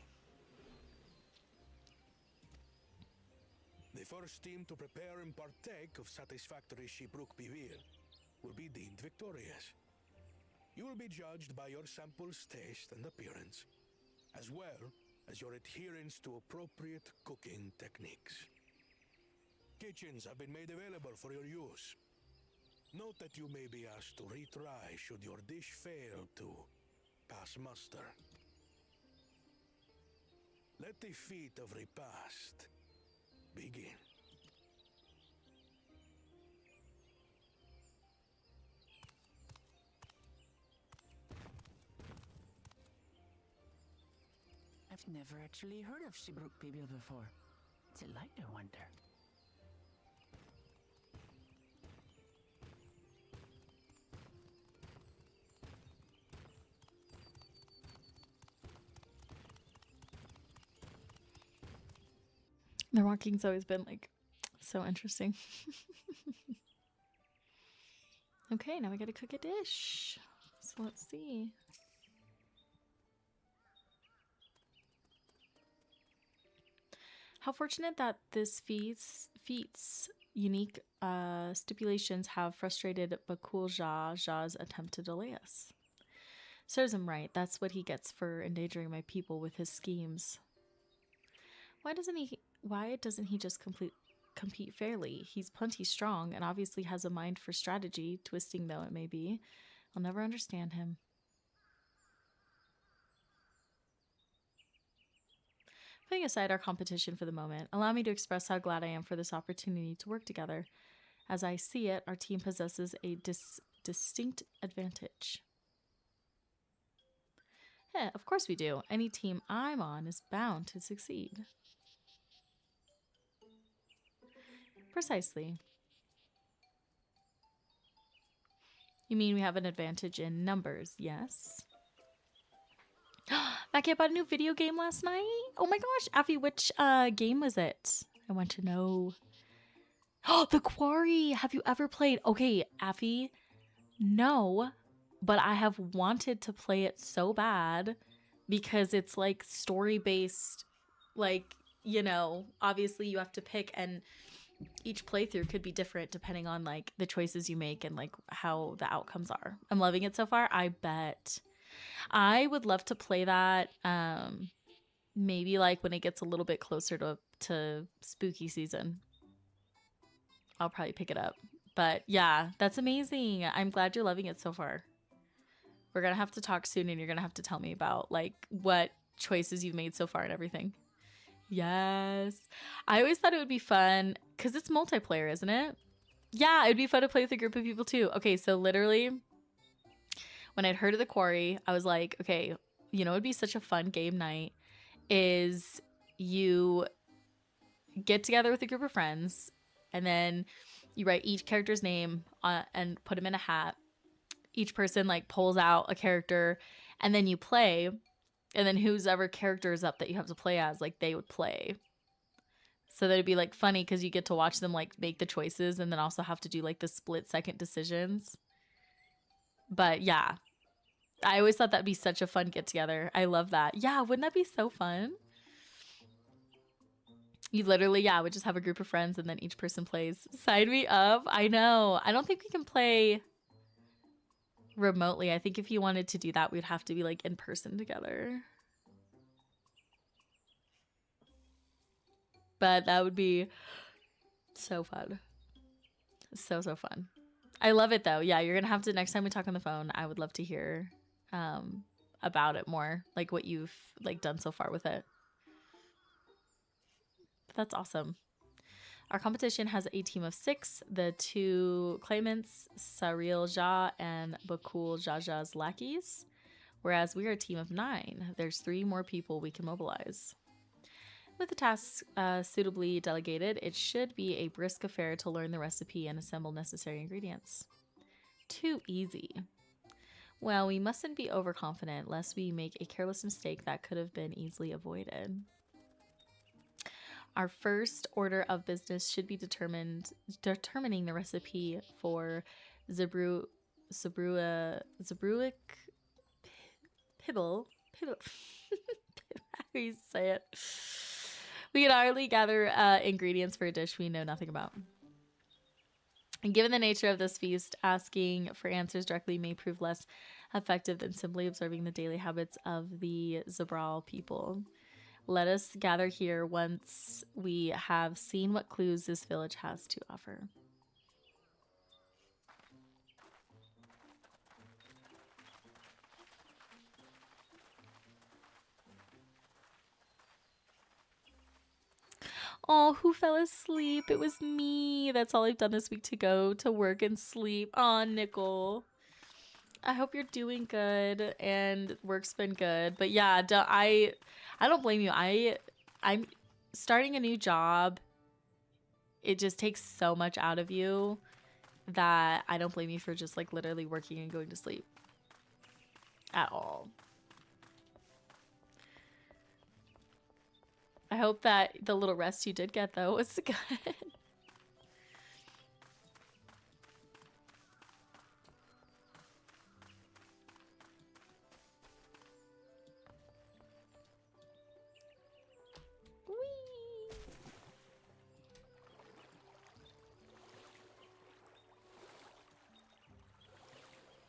[SPEAKER 7] The first team to prepare and partake of satisfactory Shibruk Bivir will be deemed victorious. You will be judged by your sample's taste and appearance, as well as your adherence to appropriate cooking techniques. Kitchens have been made available for your use. Note that you may be asked to retry should your dish fail to pass muster. Let the feat of repast begin.
[SPEAKER 4] I've never actually heard of Shibruk Bibil before. It's a lighter wonder.
[SPEAKER 1] The walking's always been like so interesting. Okay, now we gotta cook a dish. So let's see. How fortunate that this feat's unique stipulations have frustrated Bakul Jah's attempt to delay us. Serves him right. That's what he gets for endangering my people with his schemes. Why doesn't he just compete fairly? He's plenty strong and obviously has a mind for strategy, twisting though it may be. I'll never understand him. Putting aside our competition for the moment, allow me to express how glad I am for this opportunity to work together. As I see it, our team possesses a distinct advantage. Yeah, of course we do. Any team I'm on is bound to succeed. Precisely. You mean we have an advantage in numbers, yes? Mackie, I bought a new video game last night. Oh my gosh, Affy, which game was it? I want to know. Oh, The Quarry. Have you ever played? Okay, Affy, no, but I have wanted to play it so bad because it's like story-based, like, you know, obviously you have to pick, and each playthrough could be different depending on like the choices you make and like how the outcomes are. I'm loving it so far. I bet I would love to play that maybe like when it gets a little bit closer to spooky season. I'll probably pick it up. But yeah, that's amazing. I'm glad you're loving it so far. We're going to have to talk soon, and you're going to have to tell me about like what choices you've made so far and everything. Yes. I always thought it would be fun because it's multiplayer, isn't it? Yeah, it'd be fun to play with a group of people too. Okay, so literally when I'd heard of The Quarry, I was like, okay, you know, it'd be such a fun game night is you get together with a group of friends and then you write each character's name and put them in a hat. Each person like pulls out a character and then you play. And then whose ever character is up that you have to play as, like they would play. So that'd be like funny because you get to watch them like make the choices and then also have to do like the split second decisions. But yeah, I always thought that'd be such a fun get together. I love that. Yeah, wouldn't that be so fun? You literally, yeah, would just have a group of friends and then each person plays. Sign me up. I know. I don't think we can play remotely. I think if you wanted to do that, we'd have to be like in person together. But that would be so fun. So fun. I love it though. Yeah, you're gonna have to, next time we talk on the phone, I would love to hear about it more, like what you've like done so far with it. But that's awesome. Our competition has a team of 6. The 2 claimants, Saril Jha and Bakul Jaja's lackeys. Whereas we are a team of 9. There's 3 more people we can mobilize. With the tasks suitably delegated, it should be a brisk affair to learn the recipe and assemble necessary ingredients. Too easy. Well, we mustn't be overconfident lest we make a careless mistake that could have been easily avoided. Our first order of business should be determining the recipe for Zabruic Pibble. How do you say it? We can hardly gather ingredients for a dish we know nothing about. And given the nature of this feast, asking for answers directly may prove less effective than simply observing the daily habits of the Zabral people. Let us gather here once we have seen what clues this village has to offer. Oh, who fell asleep? It was me. That's all I've done this week to go to work and sleep. Aw, Nickel. I hope you're doing good and work's been good. But yeah, I don't blame you. I'm starting a new job. It just takes so much out of you that I don't blame you for just like literally working and going to sleep at all. I hope that the little rest you did get though was good.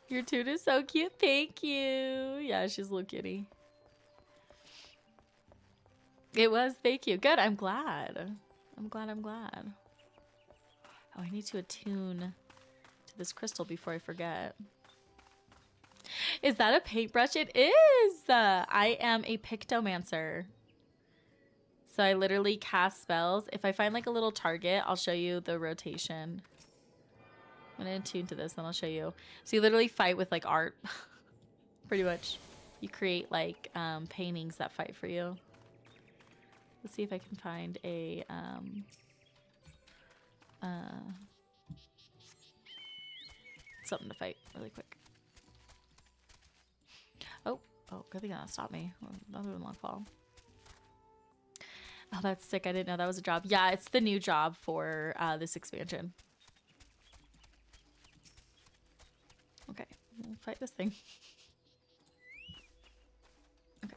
[SPEAKER 1] Your toot is so cute. Thank you. Yeah, she's a little kitty. It was. Thank you. Good. I'm glad. I'm glad. Oh, I need to attune to this crystal before I forget. Is that a paintbrush? It is. I am a pictomancer. So I literally cast spells. If I find like a little target, I'll show you the rotation. I'm gonna attune to this, then I'll show you. So you literally fight with like art, pretty much. You create like paintings that fight for you. Let's see if I can find a something to fight really quick. Oh, good thing that stopped me. That would have been a long fall. Oh, that's sick. I didn't know that was a job. Yeah, it's the new job for this expansion. Okay, we'll fight this thing. Okay.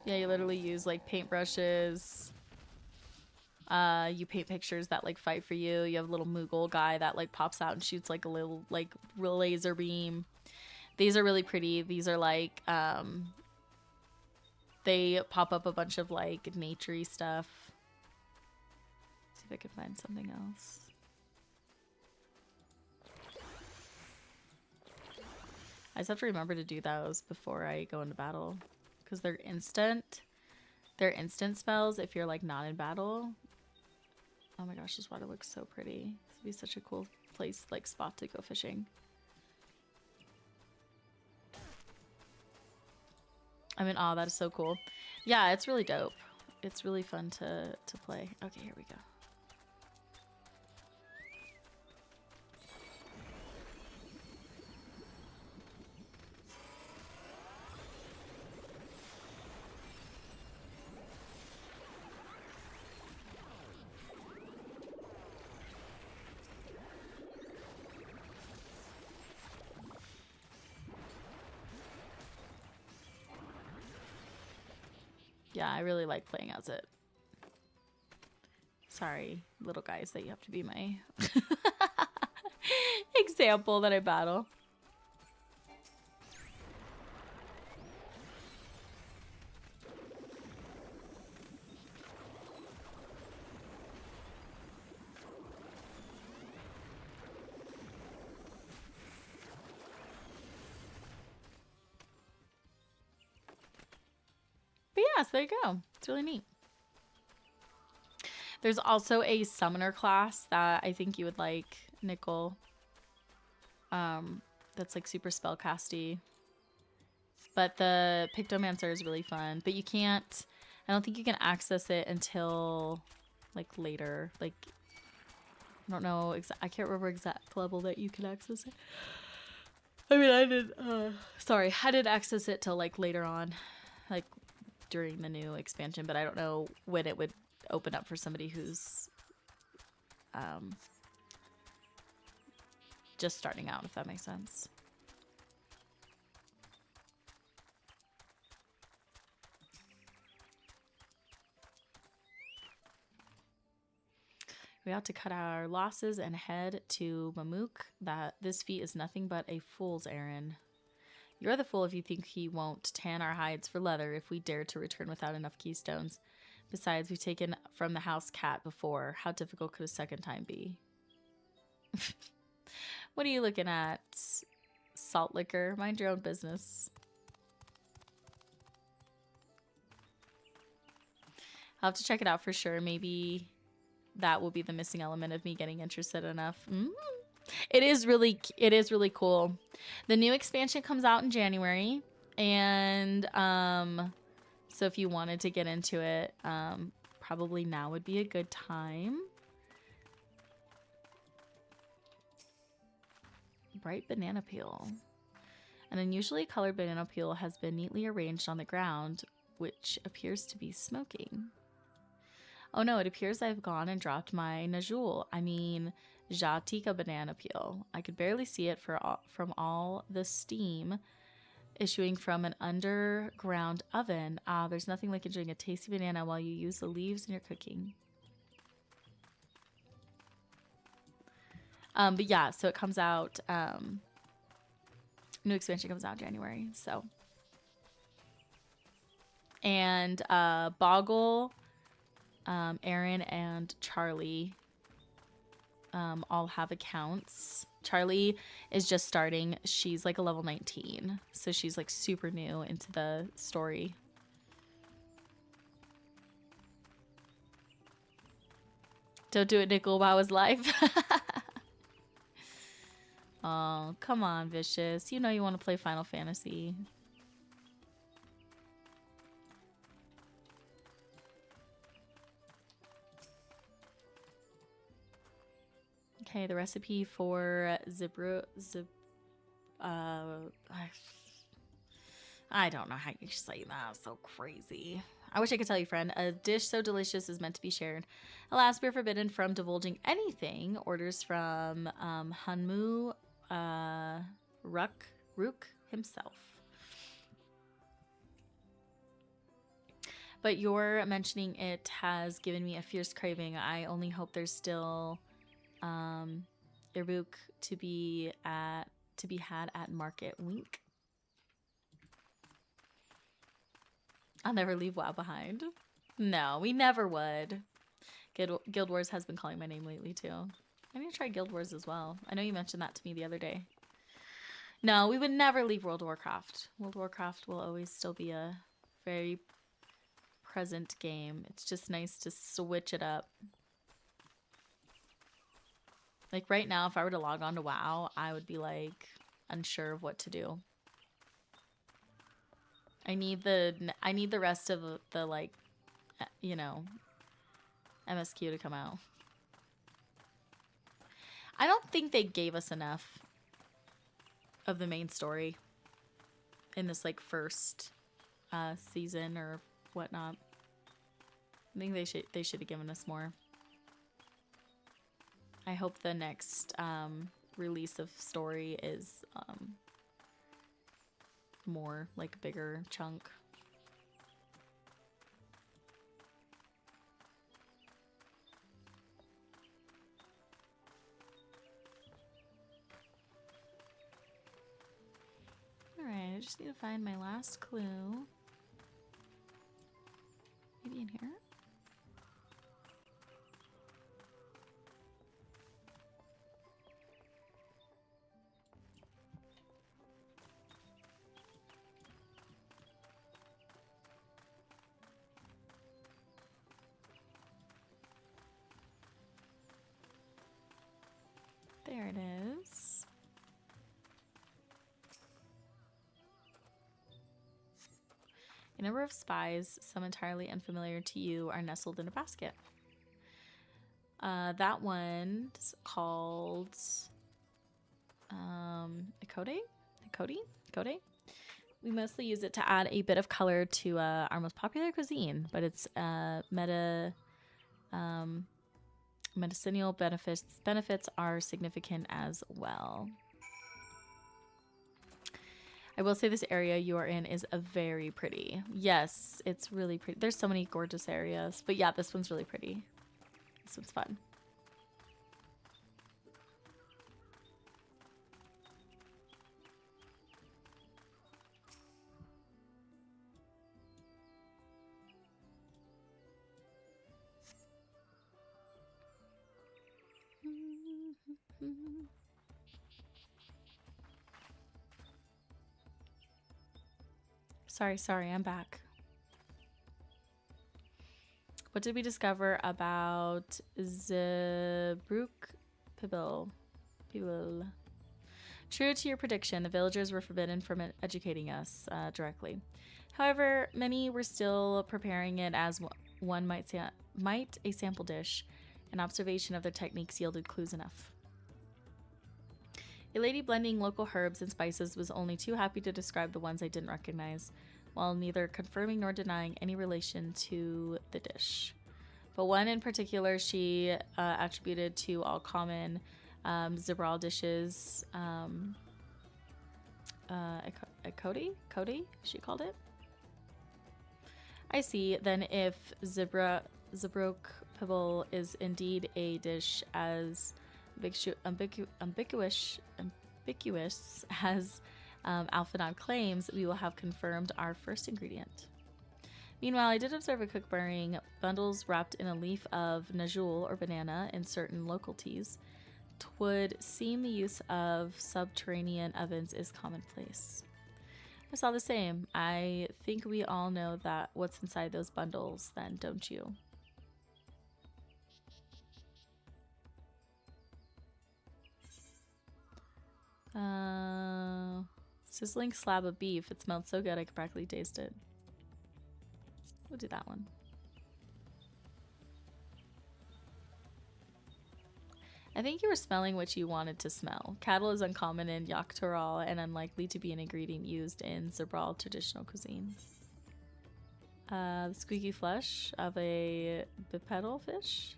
[SPEAKER 1] Yeah, you literally use like paintbrushes. You paint pictures that like fight for you. You have a little Moogle guy that like pops out and shoots like a little like laser beam. These are really pretty. These are like they pop up a bunch of like naturey stuff. See if I can find something else. I just have to remember to do those before I go into battle, because they're instant. They're instant spells if you're like not in battle. Oh my gosh, this water looks so pretty. This would be such a cool place, like spot to go fishing. I mean, oh, that is so cool. Yeah, it's really dope. It's really fun to play. Okay, here we go. Yeah, I really like playing as it. Sorry, little guys, that you have to be my example that I battle. But yeah, so there you go. It's really neat. There's also a summoner class that I think you would like, Nickel. That's like super spellcasty. But the Pictomancer is really fun. But you can't, I don't think you can access it until like later. Like, I don't know, I can't remember exact level that you can access it. I mean, I did access it till like later on, like during the new expansion, but I don't know when it would open up for somebody who's just starting out, if that makes sense. We ought to cut our losses and head to Mamook. That this feat is nothing but a fool's errand. You're the fool if you think he won't tan our hides for leather if we dare to return without enough keystones. Besides, we've taken from the house cat before. How difficult could a second time be? What are you looking at? Salt liquor? Mind your own business. I'll have to check it out for sure. Maybe that will be the missing element of me getting interested enough. It is really cool. The new expansion comes out in January, and so if you wanted to get into it, probably now would be a good time. Bright banana peel. An unusually colored banana peel has been neatly arranged on the ground, which appears to be smoking. Oh no, it appears I've gone and dropped my Najul. I mean, Jatika banana peel. I could barely see it from all the steam issuing from an underground oven. Ah, there's nothing like enjoying a tasty banana while you use the leaves in your cooking. But yeah, so it comes out, new expansion comes out in January, so. And Boggle, Aaron, and Charlie all have accounts. Charlie is just starting. She's like a level 19, so she's like super new into the story. Don't do it, Nickel. Wow is live. Oh, come on, Vicious. You know you want to play Final Fantasy. Okay, the recipe for I don't know how you say that. It's so crazy. I wish I could tell you, friend. A dish so delicious is meant to be shared. Alas, we're forbidden from divulging anything. Orders from Hanmu Rook himself. But your mentioning it has given me a fierce craving. I only hope there's still Irbuk to be had at Market. Wink. I'll never leave WoW behind. No, we never would. Guild Wars has been calling my name lately too. I need to try Guild Wars as well. I know you mentioned that to me the other day. No, we would never leave World of Warcraft. World of Warcraft will always still be a very present game. It's just nice to switch it up. Like right now, if I were to log on to WoW, I would be like unsure of what to do. I need the rest of the like, you know, MSQ to come out. I don't think they gave us enough of the main story in this like first season or whatnot. I think they should have given us more. I hope the next release of story is more like a bigger chunk. Alright, I just need to find my last clue. Maybe in here? There it is. A number of spies, some entirely unfamiliar to you, are nestled in a basket. That one's called Ikode? Ikode? We mostly use it to add a bit of color to our most popular cuisine, but its medicinal benefits are significant as well. I will say this area you are in is a very pretty. Yes, it's really pretty. There's so many gorgeous areas, but yeah, this one's really pretty. This one's fun. Sorry, I'm back. What did we discover about Zebruk Pibil? True to your prediction, the villagers were forbidden from educating us directly. However, many were still preparing it as one might a sample dish. An observation of their techniques yielded clues enough. A lady blending local herbs and spices was only too happy to describe the ones I didn't recognize, while neither confirming nor denying any relation to the dish. But one in particular she attributed to all common Zebral dishes. Cody, she called it. I see. Then if Zebrok Pibble is indeed a dish as ambiguous as Alphanod claims, we will have confirmed our first ingredient. Meanwhile, I did observe a cook burying bundles wrapped in a leaf of najul or banana in certain local teas. 'twould seem the use of subterranean ovens is commonplace. I saw the same. I think we all know that what's inside those bundles then, don't you? Sizzling slab of beef. It smelled so good I could practically taste it. We'll do that one. I think you were smelling what you wanted to smell. Cattle is uncommon in Yaktaral and unlikely to be an ingredient used in Zabral traditional cuisine. The squeaky flesh of a bipedal fish.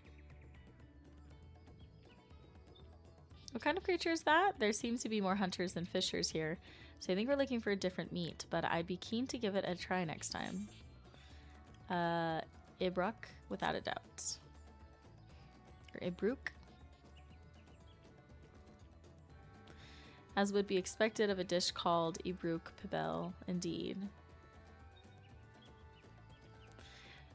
[SPEAKER 1] What kind of creature is that? There seems to be more hunters than fishers here, so I think we're looking for a different meat, but I'd be keen to give it a try next time. Ibruk, without a doubt. Or Ibruk. As would be expected of a dish called Ibruk Pibel, indeed.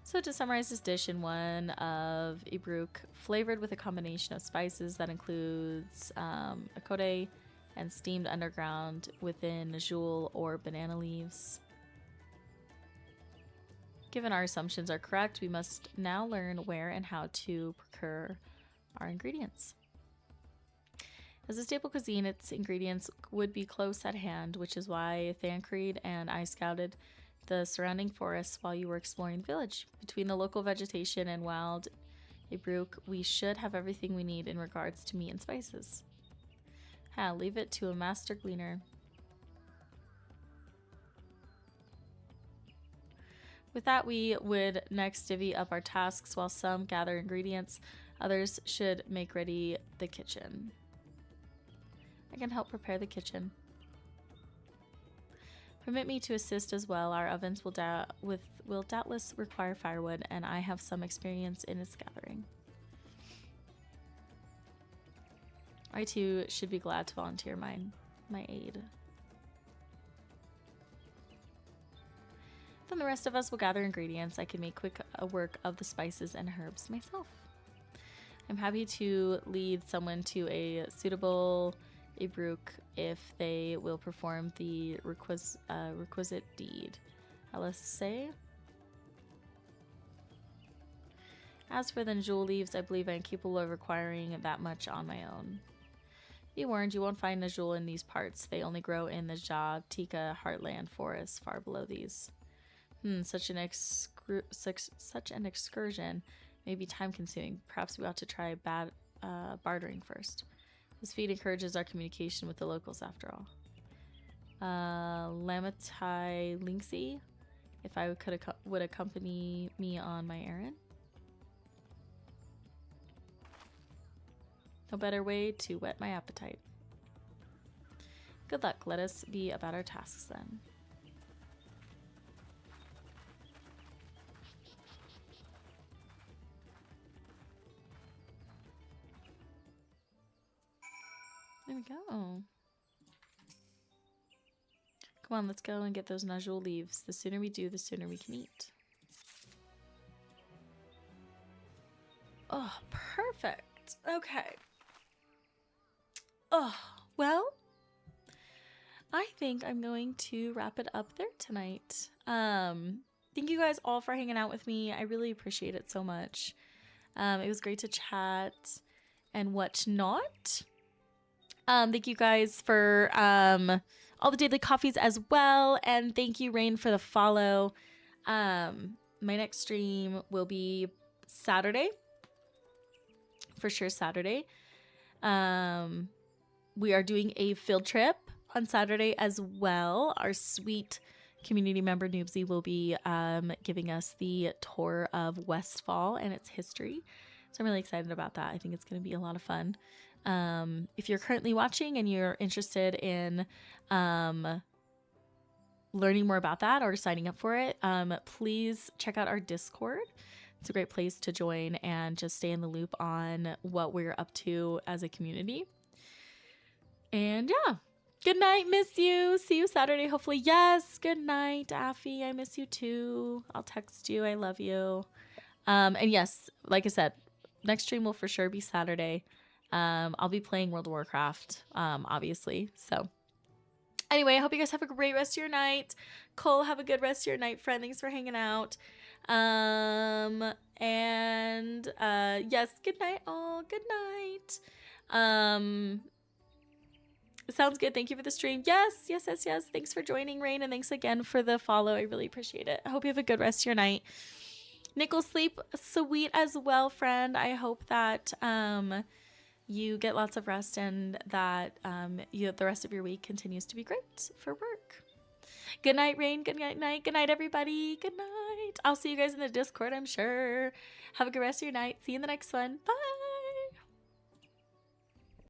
[SPEAKER 1] So to summarize this dish in one of Ibruk, flavored with a combination of spices that includes akode and steamed underground within najul or banana leaves. Given our assumptions are correct, we must now learn where and how to procure our ingredients. As a staple cuisine, its ingredients would be close at hand, which is why Thancred and I scouted the surrounding forests while you were exploring the village. Between the local vegetation and wild Ibruk, we should have everything we need in regards to meat and spices. Leave it to a master gleaner. With that, we would next divvy up our tasks while some gather ingredients, others should make ready the kitchen. I can help prepare the kitchen. Permit me to assist as well. Our ovens will doubtless require firewood, and I have some experience in its gathering. I too should be glad to volunteer my aid. Then the rest of us will gather ingredients. I can make quick work of the spices and herbs myself. I'm happy to lead someone to a suitable Ibruk if they will perform the requisite deed. Let's say. As for the najul leaves, I believe I'm capable of requiring that much on my own. Be warned, you won't find najul in these parts. They only grow in the Ja Tika heartland forests far below these. Such an excursion may be time-consuming. Perhaps we ought to try bartering first. This feat encourages our communication with the locals, after all. Lamatai Linksy, if I would accompany me on my errand. No better way to whet my appetite. Good luck. Let us be about our tasks then. There we go. Come on, let's go and get those najul leaves. The sooner we do, the sooner we can eat. Oh, perfect. Okay. Oh, well, I think I'm going to wrap it up there tonight. Thank you guys all for hanging out with me. I really appreciate it so much. It was great to chat and whatnot. Thank you guys for all the daily coffees as well, and thank you, Rain, for the follow. My next stream will be Saturday, for sure Saturday. We are doing a field trip on Saturday as well. Our sweet community member Noobsy will be giving us the tour of Westfall and its history, so I'm really excited about that. I think it's going to be a lot of fun. If you're currently watching and you're interested in learning more about that or signing up for it, please check out our Discord. It's a great place to join and just stay in the loop on what we're up to as a community. And yeah, good night. Miss you. See you Saturday, hopefully. Yes, good night, Affy. I miss you too. I'll text you. I love you. And yes, like I said, next stream will for sure be Saturday. I'll be playing World of Warcraft, obviously. So anyway, I hope you guys have a great rest of your night. Cole, have a good rest of your night, friend. Thanks for hanging out. Yes, good night all. Good night. Sounds good. Thank you for the stream. Yes. Thanks for joining, Rain, and thanks again for the follow. I really appreciate it. I hope you have a good rest of your night. Nickel, sleep sweet as well, friend. I hope that you get lots of rest and that the rest of your week continues to be great for work. Good night, Rain. Good night. Good night, everybody. Good night. I'll see you guys in the Discord, I'm sure. Have a good rest of your night. See you in the next one. Bye.